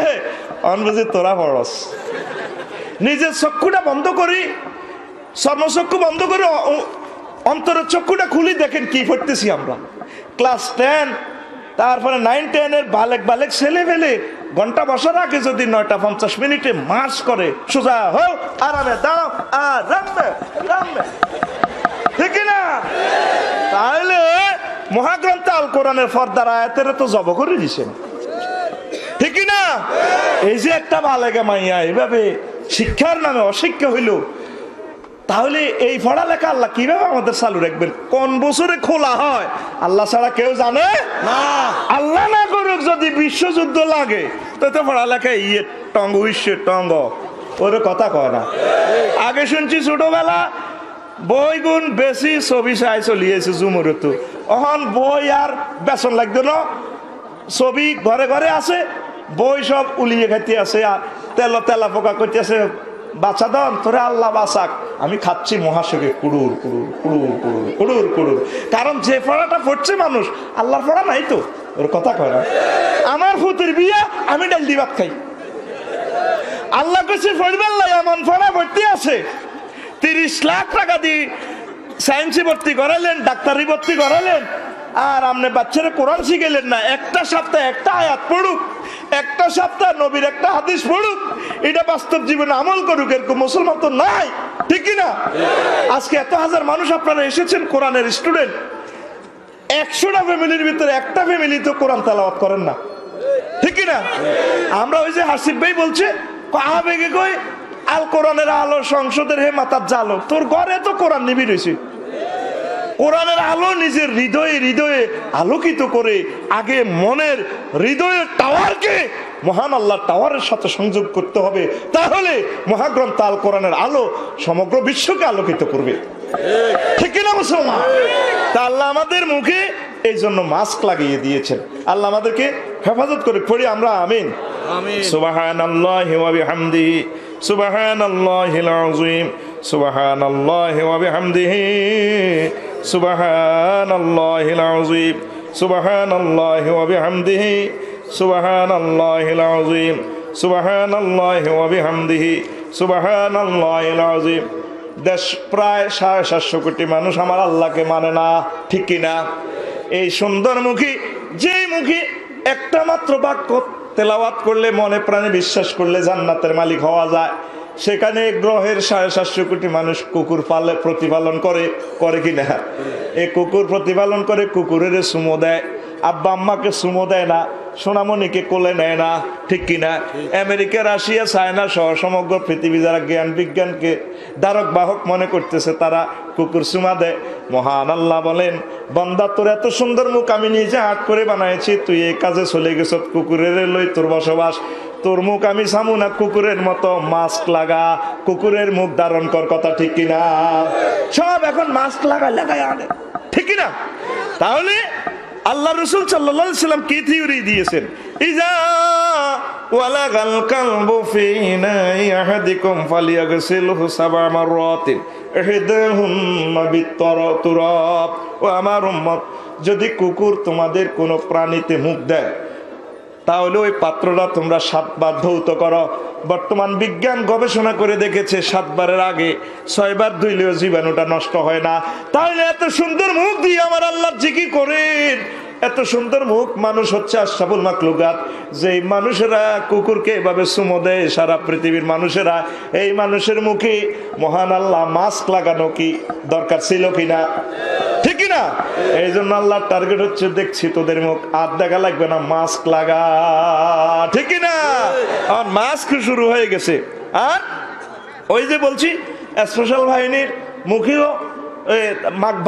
বুঝি তোরা পড়স। নিজের চক্ষুটা বন্ধ করি, চর্মচক্ষু বন্ধ করে অন্তরের চক্ষুটা খুলি, দেখেন কি পড়তেছি আমরা। ক্লাস 10, তারপরে 9-10 বালেক ছেলে ফেলে ঘন্টা বসার আগে যদি 9:50 মার্চ করে, সোজা হোক, আরামে দাঁড়াও, আরামে। ঠিক না? তাহলে মহাগ্রন্থ আল কোরআনের ফর্দার আয়াতের তো জব করে দিছেন। ঠিক না? এই যে একটা বালেগা মাইয়া এইভাবে শিক্ষার নামে অশিক্ষা হইল, তাহলে এই পড়ালেখা আল্লাহ কিভাবে আমাদের চালু রাখবেন? কোন বছরে খোলা হয় আল্লাহ ছাড়া কেউ জানে না। আল্লাহ না করুক যদি বিশ্বযুদ্ধ লাগে, তো পড়ালেখা টঙ্গ টঙ্গ, ওর কথা কয় না। আগে শুনছি ছোটবেলা বই গুণ বেশি, ছবি চাই চলিয়েছে জুমুরত। অহন বই আর বেসন লাগতো না, ছবি ঘরে ঘরে আছে, বই সব উলিয়ে খাইতে আছে, আর তেলা পোকা করতে আছে। বাচ্চা দন তোরে আল্লাহ বাঁচাক, আমি খাচ্ছি মহাসুখে কুড়ুর কুড়ুর কুড়ুর কুড়ুর কুড়ুর কুড়ুর। কারণ যে পড়াটা পড়ছে মানুষ, আল্লাহর পড়া নাই তো, ওর কথা কয় না। আমার ফুতের বিয়া, আমি ডাল দি ভাত খাই। আল্লাহ কাছে পড়বেন লাই, এমন পড়া ভর্তি আছে। 30 লাখ টাকা দিয়ে সায়েন্সে ভর্তি করালেন, ডাক্তারি ভর্তি করালেন, আর আপনি বাচ্চারা কোরআন শিখাইলেন না। একটা সপ্তাহে একটা আয়াত পড়ুক, একটা সপ্তাহ নবীর একটা হাদিস পড়ুক, এটা বাস্তব জীবনে আমল করুক, এরকম মুসলমান তো নাই। ঠিক না? আজকে এত হাজার মানুষ আপনারা এসেছেন কোরআনের স্টুডেন্ট, 100টা ফ্যামিলির ভিতরে একটা ফ্যামিলি তো কোরআন তেলাওয়াত করেন না। ঠিক না? আমরা ওই যে হাসিফ ভাই বলছে আবেগে কই আল কোরআনের আলো সংসদের হে মাতার জালো, তোর ঘরে তো কোরআন নিবি রয়েছে। কোরআনের আলো নিজের হৃদয়ে আলোকিত করে আগে মনের হৃদয়ের টাওয়ারকে মহান আল্লাহর টাওয়ারের সাথে সংযোগ করতে হবে, তাহলে মহাগ্রন্থ আল কোরআনের আলো সমগ্র বিশ্বকে আলোকিত করবে। ঠিক না মুসলমান? তা আল্লাহ আমাদের মুখে এই জন্য মাস্ক লাগিয়ে দিয়েছেন। আল্লাহ আমাদেরকে হেফাজত করে পড়ি আমরা, আমিন। সুবহানাল্লাহি ওয়া বিহামদিহি, সুবহানাল্লাহিল আযীম, সুবহানাল্লাহি ওয়া বিহামদিহি, সুবহানাল্লাহিল আযীম, সুবহানাল্লাহি ওয়া বিহামদিহি, সুবহানাল্লাহিল আযীম, সুবহানাল্লাহি ওয়া বিহামদিহি, সুবহানাল্লাহিল আযীম। দেশ প্রায় 750 কোটি মানুষ আমার আল্লাহকে মানে না। ঠিক কিনা? এই সুন্দর মুখী, যেই মুখী একটা মাত্র বাক্য তেলাওয়াত করলে, মনে প্রাণে বিশ্বাস করলে জান্নাতের মালিক হওয়া যায়, সেখানে গ্রহের 750 কোটি মানুষ কুকুর প্রতিপালন করে কিনা? এই কুকুর প্রতিপালন করে, কুকুরের সুমো দেয়, আব্বা আম্মাকে সুমো দেয় না, সোনামণিকে কোলে নেয় না, ঠিক কিনা? আমেরিকা, রাশিয়া, চায়না সহ সমগ্র পৃথিবী যারা জ্ঞান বিজ্ঞানকে ধারক বাহক মনে করতেছে তারা কুকুর চুমা দেয়। মহান আল্লাহ বলেন, বান্দা তোর এত সুন্দর মুখ আমি নিজে হাত করে বানাইছি, তুই এই কাজে চলে গেছ, কুকুরের লই তোর বসবাস। তোর মুখ আমি সামু না, কুকুরের মতো মাস্ক লাগা, কুকুরের মুখ ধারণ কর। কথা ঠিক কিনা? সব এখন মাস্ক লাগায় আনে, ঠিক কিনা? তাহলে আল্লাহ রাসূল সাল্লাল্লাহু আলাইহি ওয়াসাল্লাম কি থিওরি দিয়েছেন? ইজা ওয়ালাগাল কালবু ফি ইনাই আহাদিকুম ফালিয়াগসিলহু সাবআ মাররাতিন ইহদাহুন্না বিত-তুরাব। ও আমার উম্মত, যদি কুকুর তোমাদের কোনো প্রাণীতে মুখ দেয় তাহলে ওই পাত্রটা তোমরা 7 বার ধৌত করো। বর্তমান বিজ্ঞান গবেষণা করে দেখেছে 7 বারের আগে 6 বার ধুইলেও জীবাণুটা নষ্ট হয় না। তাহলে এত সুন্দর মুখ দিয়ে আমার আল্লাহর জিকির করেন। এত সুন্দর মুখ, মানুষ হচ্ছে আশরাফুল মাখলুকাত। যে মানুষেরা কুকুরকে এভাবে চুমো দেয় সারা পৃথিবীর মানুষেরা, এই মানুষের মুখে মহান আল্লাহ মাস্ক লাগানো কি দরকার ছিল কিনা? ঠিক কিনা? এই জন্য আল্লাহর টার্গেট হচ্ছে, দেখছি তোদের মুখ আর দেখা লাগবে না, মাস্ক লাগা, ঠিক কিনা? আর মাস্ক শুরু হয়ে গেছে। আর ওই যে বলছি স্পেশাল বাহিনীর মুখেও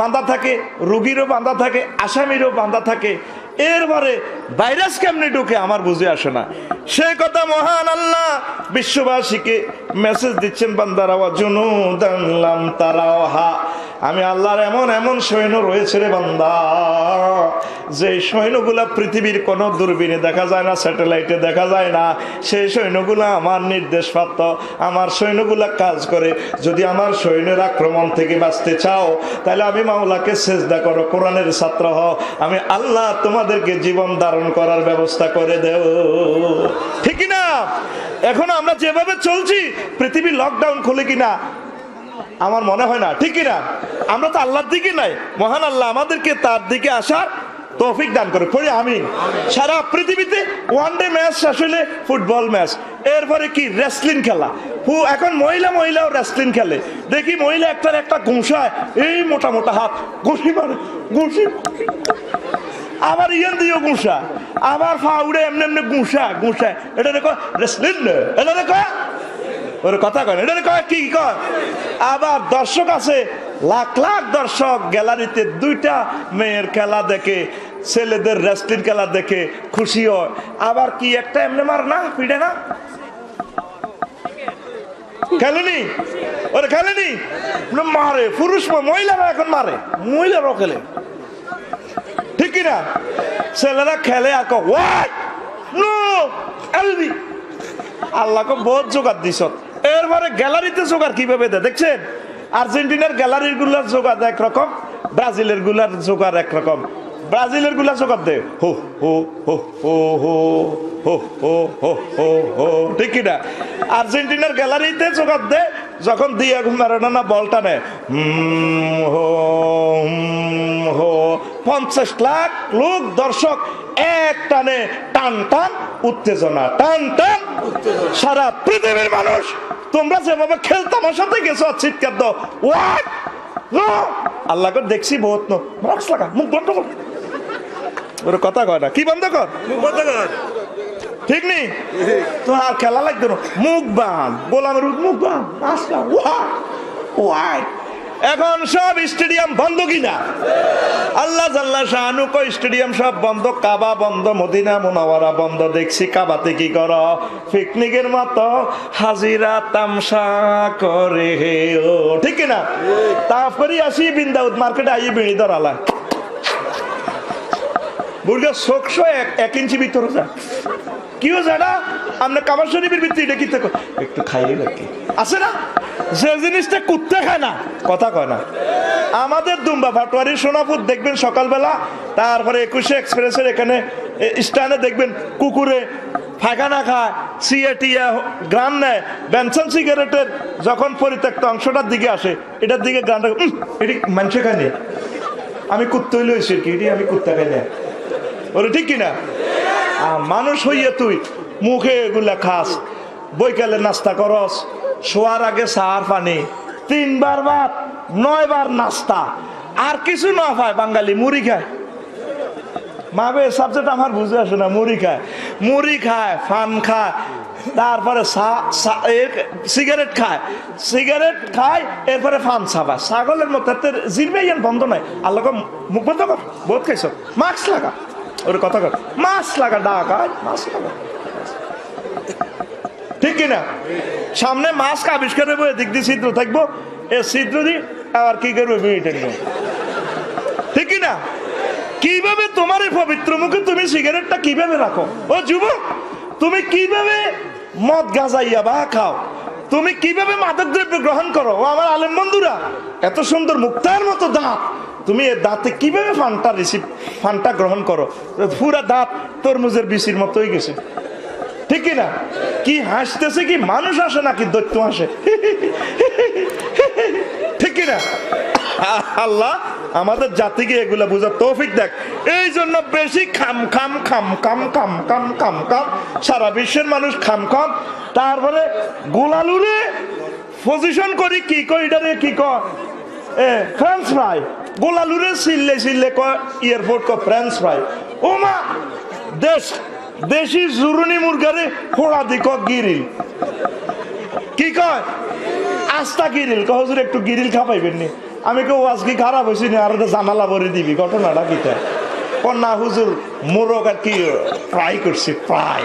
বাঁধা থাকে, রুগীরও বাঁধা থাকে, আসামিরও বাঁধা থাকে। এরপরে ভাইরাস কেমনে ঢুকে আমার বুঝে আসে না। সে কথা মহান আল্লাহ বিশ্ববাসীকে মেসেজ দিচ্ছেন, বান্দারা ওয়াজুনুদান লাম তারাওহা, আমি আল্লাহর এমন এমন সৈন্য রয়েছে রে বান্দা, যে সৈন্যগুলা পৃথিবীর কোনো দূরবীনে দেখা যায় না, স্যাটেলাইটে দেখা যায় না। সেই সৈন্যগুলা আমার নির্দেশ প্রাপ্ত, আমার সৈন্যগুলা কাজ করে। যদি আমার সৈন্যের আক্রমণ থেকে বাঁচতে চাও তাহলে আমি মাওলাকে সেজদা করো, কোরআনের ছাত্র হও, আমি আল্লাহ তোমাদেরকে জীবন ধারণ করার ব্যবস্থা করে দেব, ঠিক না? এখন আমরা যেভাবে চলছি, পৃথিবী লকডাউন খুলে কিনা আমার মনে হয় না, ঠিক কিনা? আমরা তো আল্লাহর দিকে নাই, মহান আল্লাহ আমাদেরকে তার দিকে আসার তৌফিক দান করে, পড়ি আমিন। সারা পৃথিবীতে ওয়ানডে ম্যাচ শেষ হলে ফুটবল ম্যাচ, এরপরে কি রেসলিং খেলা। এখন মহিলাও রেসলিং খেলে, দেখি মহিলা একটা ঘুষায়, এই মোটা মোটা হাত ঘুষি মারে, ঘুষি আবার ইয়ান দিও ঘুষা, আবার ফাউড়ে এমনি এমনি ঘুষা। এটা দেখো রেসলিং, এটা দেখো ওর কথা কয়, এটা কয় কি কয়। আবার দর্শক আছে, লাখ লাখ দর্শক গ্যালারিতে 2টা মেয়ের খেলা দেখে, ছেলেদের রেসলিং খেলা দেখে খুশি হয়। আবার কি একটা এমনি মার না, পিঠে না খেলেনি, ওরা খেলেনি, মারে পুরুষ, মহিলারা এখন মারে, মহিলারাও খেলে, ঠিক কিনা? ছেলেরা খেলে আর আল্লাহকে বহুত জোগাড় দিস। এরপরে গ্যালারিতে জোগাড় কিভাবে দেয় দেখছেন? আর্জেন্টিনার গ্যালারির গুলার জোগাড় একরকম, ব্রাজিলের গুলার জোগাড় একরকম। ব্রাজিলের গুলা জোগাড় দেয় হো হো হো হো হো হো হো হো হো হো, ঠিক কিনা? আর্জেন্টিনার গ্যালারিতে জোগাড় দেয় যখন দিয়াগো ম্যারাডোনা বলটা নেয়, হো হো, 50 লাখ লোক দর্শক এক টানে টান টান উত্তেজনা, টান টান সারা পৃথিবীর মানুষ। তোমরা যেভাবে খেলতামার সাথে গেছো, চিৎকার দাও, ওয়াট নো, আল্লাহ করে দেখছি বহুত নো, মাস্ক লাগা, মুখ বন্ধ কর, ওর কথা কয় না, কি বন্ধ কর, মুখ বন্ধ কর, ঠিক নেই তো আর খেলা লাগতো না, মুখ বান, গোলামের মুখ বান, মাস্ক লাগা, ওয়াট ওয়াট। এখন সব স্টেডিয়াম বন্ধ কিনা? আল্লাহ জাল্লা শাহানু কয় স্টেডিয়াম সব বন্ধ, কাবা বন্ধ, মদিনা মুনাওয়ারা বন্ধ। দেখছি কাবাতে কি কর, পিকনিকের মতো হাজিরা তামসা করে হে ও, ঠিক কিনা? তারপরে আসি বিন্দাউদ মার্কেটে আই বিড়ি ধরালা, বুঝলে চোখশো 1 ইঞ্চি ভিতরে যা, কিও জানা আপনার কাবার শরীফের ভিতরে এটা কি একটু খাইয়ে রাখি আছে না, যে জিনিসটা কুত্তে খায় না, কথা কয় না। আমাদের দুম্বা ভাটোয়ারি সোনাপুর দেখবেন সকালবেলা, তারপরে 21 এক্সপ্রেসের এখানে স্ট্যান্ডে দেখবেন কুকুরে পায়খানা খায়, সিএটিয়া গ্রাম নেয়, বেনসন সিগারেটের যখন পরিত্যক্ত অংশটার দিকে আসে, এটার দিকে গ্রামটা এটি মানুষে খায়নি, আমি কুত্তে হইলে হয়েছে কি, এটি আমি কুত্তা খাই না, ওরে ঠিক কিনা? মানুষ হইয়া তুই মুখে এগুলা খাস, বৈকালে নাস্তা করস, শোয়ার আগে চার পানি, 3 বার ভাত, 9 বার নাস্তা, আর কিছু না পায় বাঙালি মুড়ি খায়, মাবে সাবজেক্ট আমার বুঝে আসে না। মুড়ি খায়, ফান খায়, তারপরে সিগারেট খায়, এরপরে ফান সাবা। ছাগলের মতো জিরবে বন্ধ নাই। আল্লাহ মুখ বন্ধ কর, বহুত খাইছ, মাস্ক লাগা, ওর কথা কর, মাস্ক লাগা, ডাকা মাস্ক লাগা, ঠিক কিনা? সামনে মাস্ক আবিষ্কার হইব, এদিক দিয়ে ছিদ্র থাকবো, এ ছিদ্র দিয়ে আবার কি করবে, বিড়ি টানবো, ঠিক কিনা? কিভাবে তোমার এই পবিত্র মুখে তুমি সিগারেটটা কিভাবে রাখো? ও যুবক, তুমি কিভাবে মদ গাঁজাইয়া বা খাও? তুমি কিভাবে মাদক দ্রব্য গ্রহণ করো? ও আমার আলেম বন্ধুরা, এত সুন্দর মুক্তার মতো দাঁত, তুমি এর দাঁতে কিভাবে ফানটা গ্রহণ করো? পুরা দাঁত তরমুজের বিচির মতো হয়ে গেছে, ঠিক কিনা? কি হাসতেছে, কি মানুষ আসে নাকি দৈত্য আসে, ঠিক কিনা? আল্লাহ আমাদের জাতিকে এগুলা বুঝার তৌফিক দেখ। এই জন্য বেশি খাম খাম খাম খাম খাম খাম খাম খাম, সারা বিশ্বের মানুষ খাম খাম। তারপরে গোলালুরে পজিশন করি কি কয়, এটারে কি কয়, ফ্রেঞ্চ ফ্রাই। গোলালুরে চিল্লে কয় এয়ারপোর্ট কয় ফ্রেঞ্চ ফ্রাই। ও মা, দেশি জুরুনি মুরগারে ফোড়া দি ক গিরিল, কি কয় আস্তা গিরিল। কয় হুজুর একটু গিরিল খাপাইবেন নি? আমি কেউ আজকে খারাপ হয়েছি না, আর জানালা ভরে দিবি, ঘটনাটা কিটা? না হুজুর, মোরগ আর কি ফ্রাই করছি, ফ্রাই।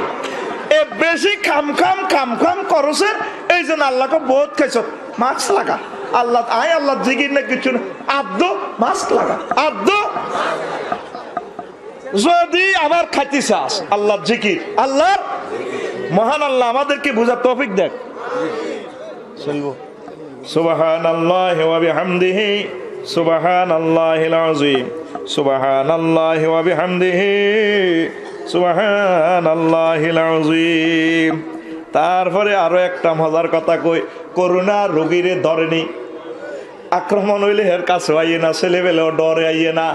এ বেশি খাম খাম খাম খাম করছে, এই জন্য আল্লাহকে বহুত খাইছ, মাস্ক লাগা। আল্লাহ আল্লাহ জিগির না কিছু না, আব্দ মাস্ক লাগা, আব্দ। যদি আবার খাইতে চাস আল্লাহ জিকির, আল্লাহর মহান আল্লাহ আমাদেরকে বুঝার তৌফিক দেখ। চলবো সুবহানাল্লাহি ওয়া বিহামদিহি সুবহানাল্লাহিল আযীম, সুবহানাল্লাহি ওয়া বিহামদিহি সুবহানাল্লাহিল আযীম। তারপরে আরো একটা মজার কথা কই, করোনা রোগীরে ধরেনি, আক্রমণ হইলে এর কাছে আইয়ে না, ছেলেবেলেও ডরে আইয়ে না।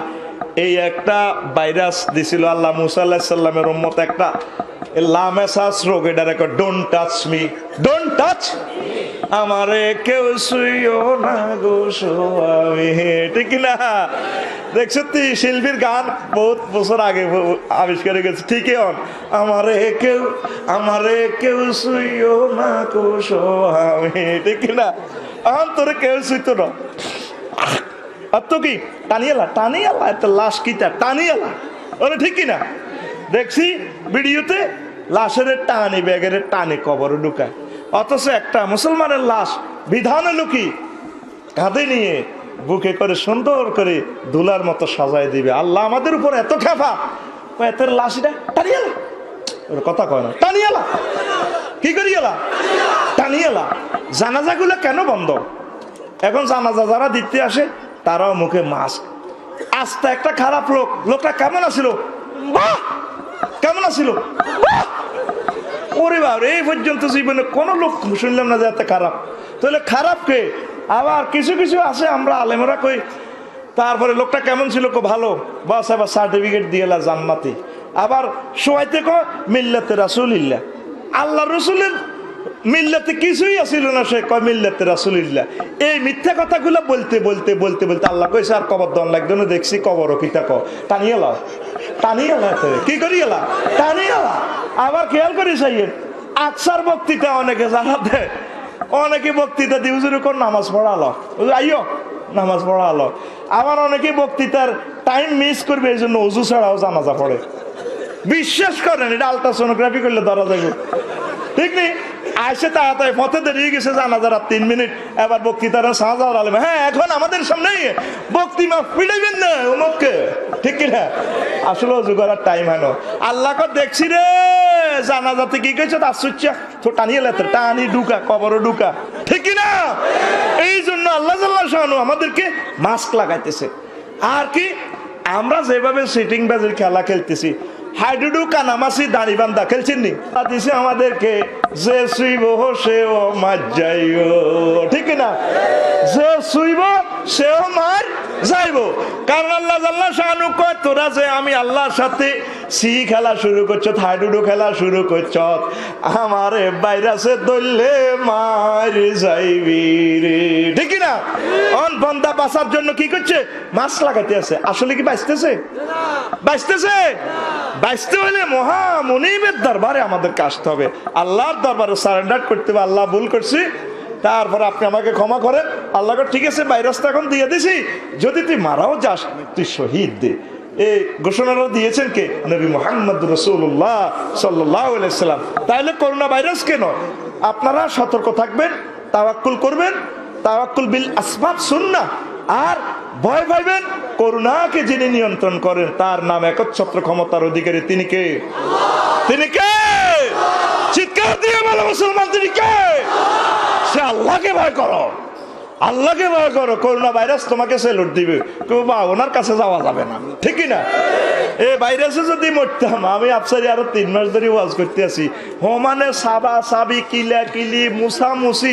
এই একটা ভাইরাস দিছিল আল্লাহ মুসা আলাইহিস সালামের উম্মত, একটা লামেসাস রোগ, এটা রেখো, don't touch me, don't touch আমারে কেউ শুইও না গো সোয়ামী, ঠিক না? দেখছো তুই শিল্পীর গান বহুত বছর আগে আবিষ্কার হয়ে গেছে, ঠিকই হন, আমারে কেউ শুইও না গো সোয়ামী, ঠিক না? এখন তোরে কেউ শুইতো না, আর তো কি টানিয়ালা একটা লাশ কিতা টানিয়ালা, ওরে ঠিক কিনা? দেখছি ভিডিওতে লাশের টানি, ব্যাগের টানি কবরে ঢুকায়, অথচ একটা মুসলমানের লাশ বিধান লুকি কাঁধে নিয়ে বুকে করে সুন্দর করে দুলার মতো সাজায় দিবে। আল্লাহ আমাদের উপর এত খেপা, এতের লাশটা টানিয়ালা, ওর কথা কয় না, টানিয়ালা, কি করিয়ালা, টানিয়ালা। জানাজাগুলো কেন বন্ধ? এখন জানাজা যারা দিতে আসে তারাও মুখে মাস্ক। আস্তে একটা খারাপ লোকটা কেমন আছিল, কেমন আছিল, ওরে বাবা, এই পর্যন্ত জীবনে কোন লোক শুনলাম না যে এত খারাপ। তাহলে খারাপ কে? আবার কিছু কিছু আছে আমরা আলেমরা কই, তারপরে লোকটা কেমন ছিল, ভালো, বাস আবার সার্টিফিকেট দিয়ে জান্নাতি। আবার সবাইতে কয় মিল্লাতে রাসূলিল্লাহ, আল্লাহ রসুলের মিল্লাতে কিছুই আসিল না, সে কয় মিল্লাতে রাসূলিল্লাহ। এই মিথ্যা কথাগুলো বলতে বলতে বলতে বলতে আল্লাহ কইছে আর কবর দন লাগবে না, দেখছি কবরও কিতা টানিয়ালা, কি করিয়ালা, টানিয়ালা। আবার খেয়াল করি চাইয়েন, আকসার বক্তৃতা অনেকে জানা দেয়, অনেকে বক্তৃতা দিয়ে হুজুর কোন নামাজ পড়ালো, আইও নামাজ পড়ালো। আবার অনেকে বক্তৃতার টাইম মিস করবে, এই জন্য অজু ছাড়াও জানাজা পড়ে। বিশ্বাস করেন, এটা আলট্রাসোনোগ্রাফি করলে ধরা যাবে, ঠিক নেই? আসে তাড়াতাড়ি পথে দেরিয়ে গেছে জানাজার 3 মিনিট, এবার বক্তৃতারা সাহায্য আলমে, হ্যাঁ এখন আমাদের সামনে বক্তৃমা ফিরাইবেন না অমুককে, ঠিক কিনা? আসলে অজু করার টাইম হলো। আল্লাহ দেখছি রে জানাজাতে কি কইছে, আশ্চর্য তো টানিয়ে লেতে, টানি ঢুকা কবরও ঢুকা, ঠিক কিনা? এই জন্য আল্লাহ জাল্লাহ শানু আমাদেরকে মাস্ক লাগাইতেছে। আর কি আমরা যেভাবে সিটিং বাজির খেলা খেলতেছি, হাইডুডু কানামাসি দাড়ি বান্ধা খেলছেন নি, দিছে আমাদেরকে যে শুইব সেও মার যাইব, ঠিক না? যে শুইব সেও মার যাইব। কারণ আল্লাহ জাল্লাহ শানু কয়, তোরা যে আমি আল্লাহর সাথে সি খেলা শুরু করছ, হাইডুডু খেলা শুরু করছ, আমারে ভাইরাসে ধরলে মার যাইবি রে, ঠিক না? অন বন্দা বাঁচার জন্য কি করছে? মাছ লাগাইতে আছে। আসলে কি বাঁচতেছে? বাঁচতেছে? বাঁচতে হলে মহা মুনিবের দরবারে আমাদেরকে আসতে হবে, আল্লাহর দরবারে সারেন্ডার করতে হবে। আল্লাহ ভুল করছি, তারপরে আপনি আমাকে ক্ষমা করেন। আল্লাহ ঠিক আছে, ভাইরাসটা এখন দিয়ে দিছি, যদি তুই মারাও যাস তুই শহীদ দে। এই ঘোষণাটা দিয়েছেন কে? নবী মুহাম্মদ রাসূলুল্লাহ সাল্লাল্লাহু আলাইহি সাল্লাম। তাহলে করোনা ভাইরাস কেন? আপনারা সতর্ক থাকবেন, তাওয়াক্কুল করবেন, তাওয়াক্কুল বিল আসবাব সুন্নাহ। আর ভয় পাইবেন করোনাকে যিনি নিয়ন্ত্রণ করেন তার নাম একচ্ছত্র ক্ষমতার অধিকারী। তিনি কে? তিনি কে? চিৎকার দিয়ে বলো মুসলমান, তিনি কে? সে আল্লাহকে ভয় করো, আল্লাহকে ভয় করো। করোনা ভাইরাস তোমাকে সেলুট দিবে, বা ওনার কাছে যাওয়া যাবে না, ঠিক না? এই ভাইরাসে যদি মরতাম, আমি আফসারি আরো 3 মাস ধরে ওয়াজ করতে আছি, হোমানে সাবা সাবি কিলা কিলি মুসা মুসি,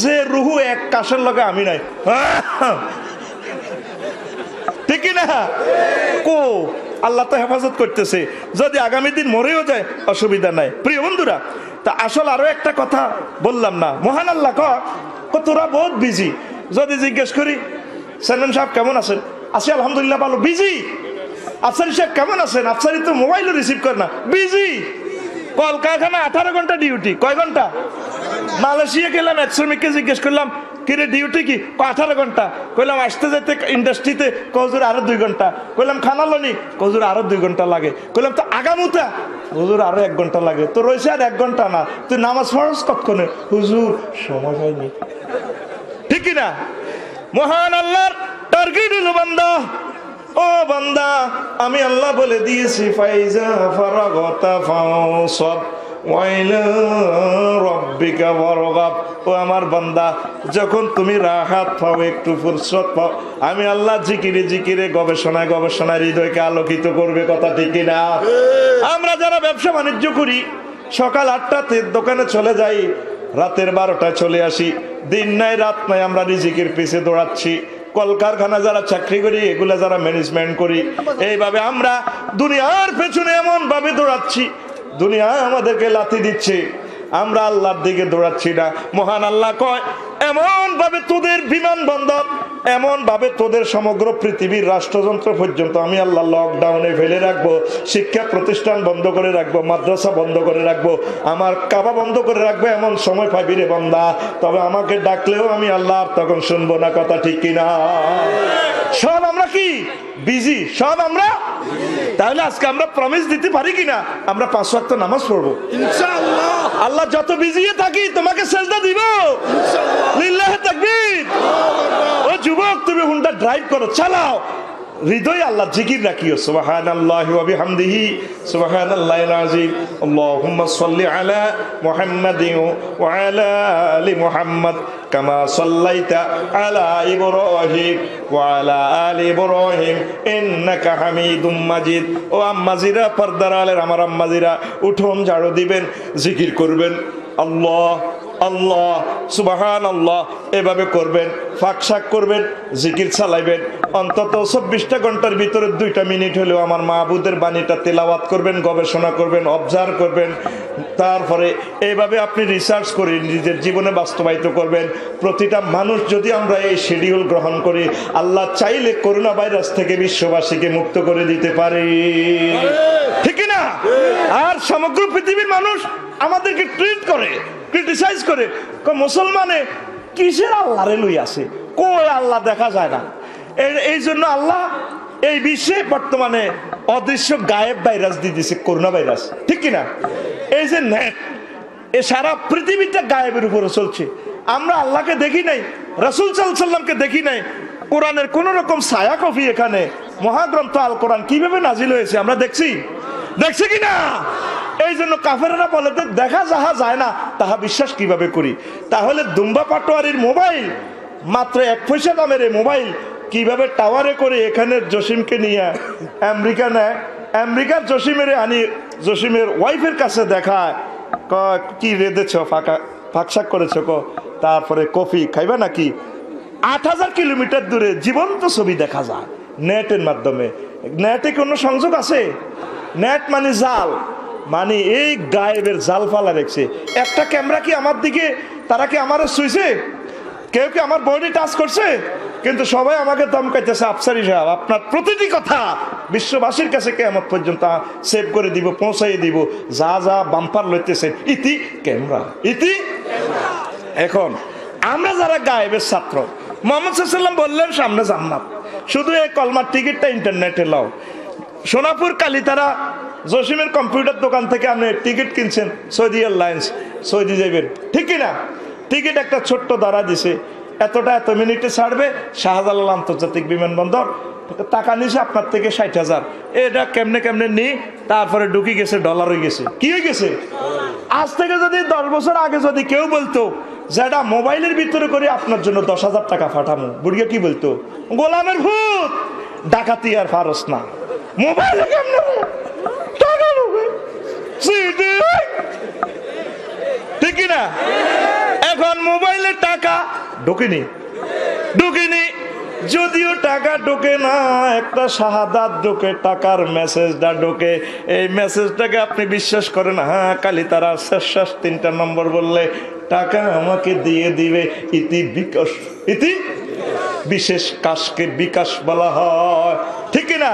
যে রুহু এক কাশের লগে আমি নাই, ঠিক না? কো আল্লাহ তো হেফাজত করতেছে, যদি আগামী দিন মরেও যায় অসুবিধা নাই। প্রিয় বন্ধুরা, তা আসল আরো একটা কথা বললাম না, মহান আল্লাহ তোরা বহুত বিজি। যদি জিজ্ঞেস করি চেয়ারম্যান সাহেব কেমন আছেন, আছি আলহামদুলিল্লাহ ভালো। বিজি। আফসারি সাহেব কেমন আছেন, আফসারি তো মোবাইলও রিসিভ করে না, বিজি। কলকারখানা 18 ঘন্টা ডিউটি। কয় ঘন্টা? মালয়েশিয়া গেলাম, এক শ্রমিককে জিজ্ঞেস করলাম কিরে ডিউটি কি? 18 ঘন্টা। কইলাম আসতে যেতে ইন্ডাস্ট্রিতে, কজুর আরো 2 ঘন্টা। কইলাম খানা লনি, কজুর আরো 2 ঘন্টা লাগে। কইলাম তো আগামুতা, হুজুর আরো 1 ঘন্টা লাগে। তো রয়েছে আর 1 ঘন্টা না, তুই নামাজ পড়স কতক্ষণে? হুজুর সময় হয়নি, ঠিক না? মহান আল্লাহর টার্গেট হলো বান্দা, ও বান্দা আমি আল্লাহ বলে দিয়েছি ফাইজা ফারাগতা ফাওসাব ওয়াইলা রাব্বিকা ওয়ারগাব। ও আমার বান্দা, যখন তুমি রাহাত পাও, একটু ফুরসত পাও, আমি আল্লাহ জিকিরে জিকিরে গবেষণায় গবেষণায় হৃদয়কে আলোকিত করবে। কথা ঠিক না? আমরা যারা ব্যবসা বাণিজ্য করি, সকাল 8টাতে দোকানে চলে যাই, রাতের 12টায় চলে আসি, দিন নাই রাত নাই আমরা রিজিকের পিছে দৌড়াচ্ছি। কলকারখানা যারা চাকরি করি, এগুলা যারা ম্যানেজমেন্ট করি, এইভাবে আমরা দুনিয়ার পেছনে এমন ভাবে দৌড়াচ্ছি, দুনিয়া আমাদেরকে লাথি দিচ্ছে, আমরা আল্লাহর দিকে দৌড়াচ্ছি না। মহান আল্লাহ কয় এমন ভাবে তোদের বিমানবন্দর, এমন ভাবে তোদের সমগ্র পৃথিবীর রাষ্ট্রযন্ত্র পর্যন্ত আমি আল্লাহ লকডাউনে ফেলে রাখবো, শিক্ষা প্রতিষ্ঠান বন্ধ করে রাখবো, মাদ্রাসা বন্ধ করে রাখবো, আমার কাবা বন্ধ করে রাখবো। এমন সময় পাবি রে বান্দা, তবে আমাকে ডাকলেও আমি আল্লাহ তখন শুনবো না। কথা ঠিক কিনা? সব আমরা কি বিজি, সব আমরা। তাহলে আজকে আমরা প্রমিস দিতে পারি কিনা আমরা 5 ওয়াক্ত নামাজ পড়বো ইনশাআল্লাহ। আল্লাহ যত বিজি থাকি তোমাকে সেজদা দিব ইনশাআল্লাহ। লিল্লাহি তাকবীর। ও যুবক, তুমি হুন্ডা ড্রাইভ করো, চালাও, হৃদয়ে আল্লাহ জিকির রাখিও, সুবহানাল্লাহি ওয়া বিহামদিহি সুবহানাল্লাহিল আযীম। আল্লাহুম্মা সাল্লি আলা মুহাম্মাদিন ওয়া আলা আলি মুহাম্মাদ কামা সাল্লাইতা আলা ইব্রাহিম ওয়া আলা আলি ইব্রাহিম ইন্নাকা হামিদুম মাজিদ। ও আম্মাজিরা, পর্দার আলের আমার আম্মাজিরা, উঠোন ঝাড়ু দিবেন, জিকির করবেন, আল্লাহ আল্লাহ সুবহানাল্লাহ এভাবে করবেন, ফাঁকশাক করবেন, জিকির চালাইবেন। অন্তত 24টা ঘন্টার ভিতরে 2টা মিনিট হলেও আমার মাহবুদের বাণীটা তেলাওয়াত করবেন, গবেষণা করবেন, অবজার্ভ করবেন। তারপরে এইভাবে আপনি রিসার্চ করে নিজের জীবনে বাস্তবায়িত করবেন। প্রতিটা মানুষ যদি আমরা এই শিডিউল গ্রহণ করি, আল্লাহ চাইলে করোনা ভাইরাস থেকে বিশ্ববাসীকে মুক্ত করে দিতে পারে, ঠিক না? আর সমগ্র পৃথিবীর মানুষ আমাদেরকে ট্রিট করে, ক্রিটিসাইজ করে, মুসলমানে কিসের আল্লাহরে লই আছে, কই আল্লাহ দেখা যায় না। এই জন্য আল্লাহ এই বিশ্বে বর্তমানে অদৃশ্য গায়েব ভাইরাস দিয়ে দিছে, করোনা ভাইরাস, ঠিক কিনা? এই যে নেট, এ সারা পৃথিবীটা গায়েবের উপরে চলছে। আমরা আল্লাহকে দেখি নাই, রাসূল সাল্লাল্লাহু আলাইহি ওয়াসাল্লামকে দেখি নাই। কোরআনের কোন রকম ছায়া কফি এখানে, মহাগ্রন্থ আল কোরআন কিভাবে নাজিল হয়েছে আমরা দেখছি কিনা? এই জন্য কাফেররা বলে দেখা যাহা যায় না তাহা বিশ্বাস কিভাবে করি। তাহলে দুম্বা পাটোয়ারির মোবাইল, মাত্র 1 পয়সা দামের এই মোবাইল কিভাবে টাওয়ারে করে এখানে জসিমকে নিয়ে আমেরিকা নেয়, আমেরিকার জসিমের আনি জসিমের ওয়াইফের কাছে দেখায়, কি রেঁধেছ, ফাঁকশাক করেছ, তারপরে কফি খাইবা নাকি। 8000 কিলোমিটার দূরে জীবন্ত ছবি দেখা যায় নেটের মাধ্যমে। নেটে কোনো সংযোগ আছে? নেট মানে জাল, মানে এই গায়েবের জাল ফালা রেখেছে। একটা ক্যামেরা কি আমার দিকে, তারা কি আমারও শুইছে? কেউ কি আমার বডি টাচ করছে? কিন্তু সবাই আমাকে ধমকাইতেছে, আফসারি সাহেব আপনার প্রতিটি কথা বিশ্ববাসীর কাছে কিয়ামত পর্যন্ত সেভ করে দিব, পৌঁছাই দিব, যা যা বাম্পার লইতেছেন ইতি ক্যামেরা, ইতি। এখন আমরা যারা গায়েবের ছাত্র, মুহাম্মদ সাল্লাল্লাহু আলাইহি ওয়াসাল্লাম বললেন সামনে জান্নাত, শুধু এই কলমার টিকিটটা ইন্টারনেটে লাও। সোনাপুর কালীতারা জসিমের কম্পিউটার দোকান থেকে আপনি টিকিট কিনছেন, সৌদি এয়ারলাইন্স, সৌদি যাবেন, ঠিক কিনা? টিকিট একটা ছোট্ট দ্বারা দিছে, এতটা এত মিনিটে ছাড়বে, শাহজালাল আন্তর্জাতিক বিমানবন্দর, টাকা নিছে আপনার থেকে 60,000। এটা কেমনে কেমনে নি, তারপরে ঢুকি গেছে ডলার হয়ে গেছে। কি হয়ে গেছে? আজ থেকে যদি 10 বছর আগে যদি কেউ বলতো যেটা মোবাইলের ভিতরে করে আপনার জন্য 10,000 টাকা পাঠামো, বুড়িয়া কি বলতো? গোলামের ভূত, ডাকাতি আর ফারস না, মোবাইলে কেমনে টাকা ঢুকে, ঠিক কিনা? এখন মোবাইলে টাকা ঢুকেনি, যদিও টাকা ঢোকে না, একটা শাহাদাত ঢোকে, টাকার মেসেজটা ঢোকে। এই মেসেজটাকে আপনি বিশ্বাস করেন? হ্যাঁ, কালীতারা শেষ 3টা নম্বর বললে টাকা আমাকে দিয়ে দিবে। ইতি বিকাশ, ইতি বিশেষ কাজকে বিকাশ বলা হয়, ঠিক কিনা?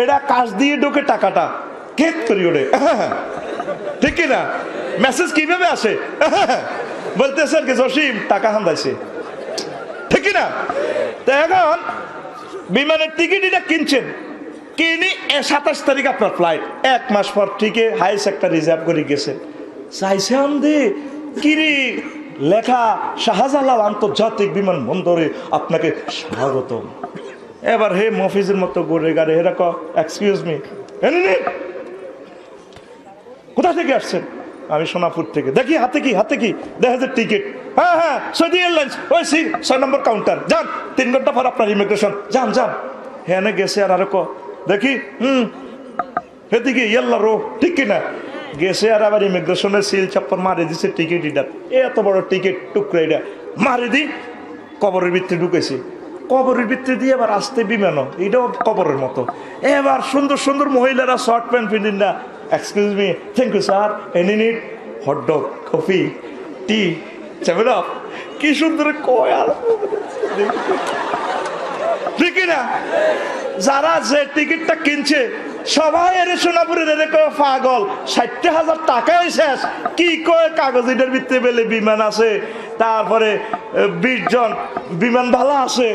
এটা কাজ দিয়ে ঢোকে টাকাটা, কেট করি ওরে, ঠিক কিনা? মেসেজ কিভাবে আসে? বলতেছেন কি জসিম টাকা হান্দাইছে, ঠিক কিনা? তো এখন বিমানের টিকিট এটা কিনছেন, কিনি 27 তারিখ আপনার ফ্লাইট, 1 মাস পর ঠিকই হাইস একটা রিজার্ভ করে গেছেন, চাইছে আমদে কিরি লেখা শাহজালাল আন্তর্জাতিক বিমানবন্দরে আপনাকে স্বাগতম। এবার হে মফিজের মতো গড়ে গাড়ে হেরা ক, এক্সকিউজ মি, কোথা থেকে আসছেন? আমি সোনাপুর থেকে। দেখি হাতে কি, হাতে কি? দেখা যায় টিকিট। হ্যাঁ হ্যাঁ, সৌদি এয়ারলাইন্স, ওই 6 নম্বর কাউন্টার, যান, 3 ঘন্টা পর আপনার ইমিগ্রেশন, যান যান। হ্যাঁ গেছে, আর কো দেখি, হেদিকে ইয়াল্লা রো, ঠিক কিনা? গেছে আর আবার ইমিগ্রেশনের সিল চাপ্পর মারি দিছে টিকিট, এটা এত বড় টিকিট টুকরা, এটা মারি দি কবরের ভিতরে ঢুকেছি, কবরের ভিতরে দিয়ে আবার আসতে বিমানও, এটাও কবরের মতো। এবার সুন্দর সুন্দর মহিলারা শর্ট প্যান্ট পিন্দিন না, excuse me, thank you sir, any need hotdog, coffee, tea, seven up, কি সুন্দর কয়, আর ঠিক না? যারা যে টিকিটটা কিনছে সবাই এর সোনাপুরের এর পাগল, 60,000 টাকাই শেষ। কি কয় কাগজের ভিতরে বেলে বিমান আছে, তারপরে 20 জন বিমান ভালো আছে,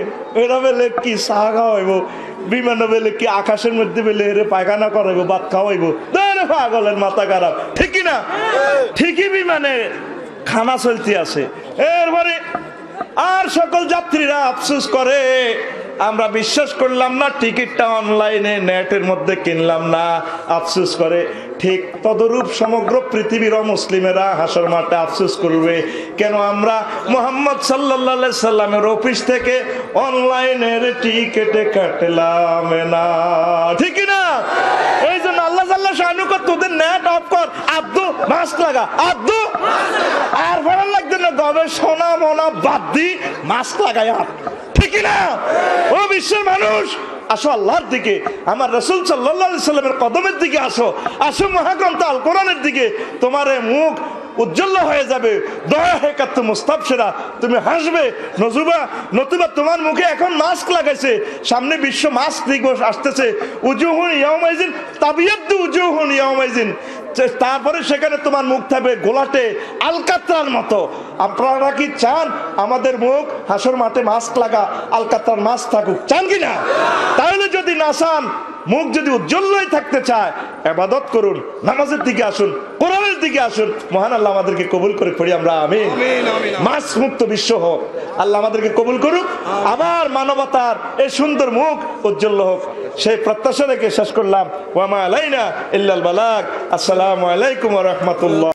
এরা বেলে কি চা খাওয়াইব, বিমান বেলে কি আকাশের মধ্যে বেলে এর পায়খানা করাইবো, ভাত খাওয়াইব, পাগলের মাথা খারাপ, ঠিক না? ঠিকই বিমানে খানা চলতে আছে। এরপরে আর সকল যাত্রীরা আফসোস করে, আমরা বিশ্বাস করলাম না, টিকিটটা অনলাইনে নেটের মধ্যে কিনলাম না, আফসোস করে। ঠিক তদরূপ সমগ্র পৃথিবীর মুসলিমেরা হাসর মাঠে আফসোস করবে, কেন আমরা মুহাম্মদ সাল্লাল্লাহু আলাইহি সাল্লামের অফিস থেকে অনলাইনের টিকেটে কাটলাম না, ঠিক না? এই জন্য আল্লাহ জাল্লা শানু কর, তোদের নেট অফ কর, আব্দু মাস্ক লাগা, আব্দু আর ভালো লাগবে না, গবেষণা মনা বাদ দি মাস্ক লাগাই, আর ঠিক না? ও বিশ্বের মানুষ, আসো আল্লাহর দিকে, আমার রাসূল সাল্লাল্লাহু আলাইহি সাল্লামের কদমের দিকে আসো, আসো মহাগ্রন্থ আল কোরআনের দিকে। তোমার মুখ উজ্জ্বল হয়ে যাবে, দয়া হে কাত মুস্তাবশিরা, তুমি হাসবে, নতুবা তোমার মুখে এখন মাস্ক লাগাইছে, সামনে বিশ্ব মাস্ক দিবস আসতেছে, উজুহুন ইয়াউমাইজিন তাবিয়াদ্দু উজুহুন ইয়াউমাইজিন, তারপরে সেখানে তোমার মুখ থাকবে গোলাটে আলকাতরার মতো। আপনারা কি চান আমাদের মুখ হাসর মাঠে মাস্ক লাগা আলকাতরার মাস্ক থাকুক? চান কি না? তাহলে যদি না চান, মুখ যদি উজ্জ্বলই থাকতে চায়, ইবাদত করুন, নামাজের দিকে আসুন, কোরআনের দিকে আসুন। মহান আল্লাহ আমাদেরকে কবুল করে পড়ি আমরা, আমিন। মাস্ক মুক্ত বিশ্ব হোক, আল্লাহ আমাদেরকে কবুল করুক, আবার মানবতার এই সুন্দর মুখ উজ্জ্বল হোক, সেই প্রত্যাশা রেখে শেষ করলাম। ওয়া মা আলাইনা ইল্লাল বালাগ। আসসালামু আলাইকুম ওয়া রাহমাতুল্লাহ।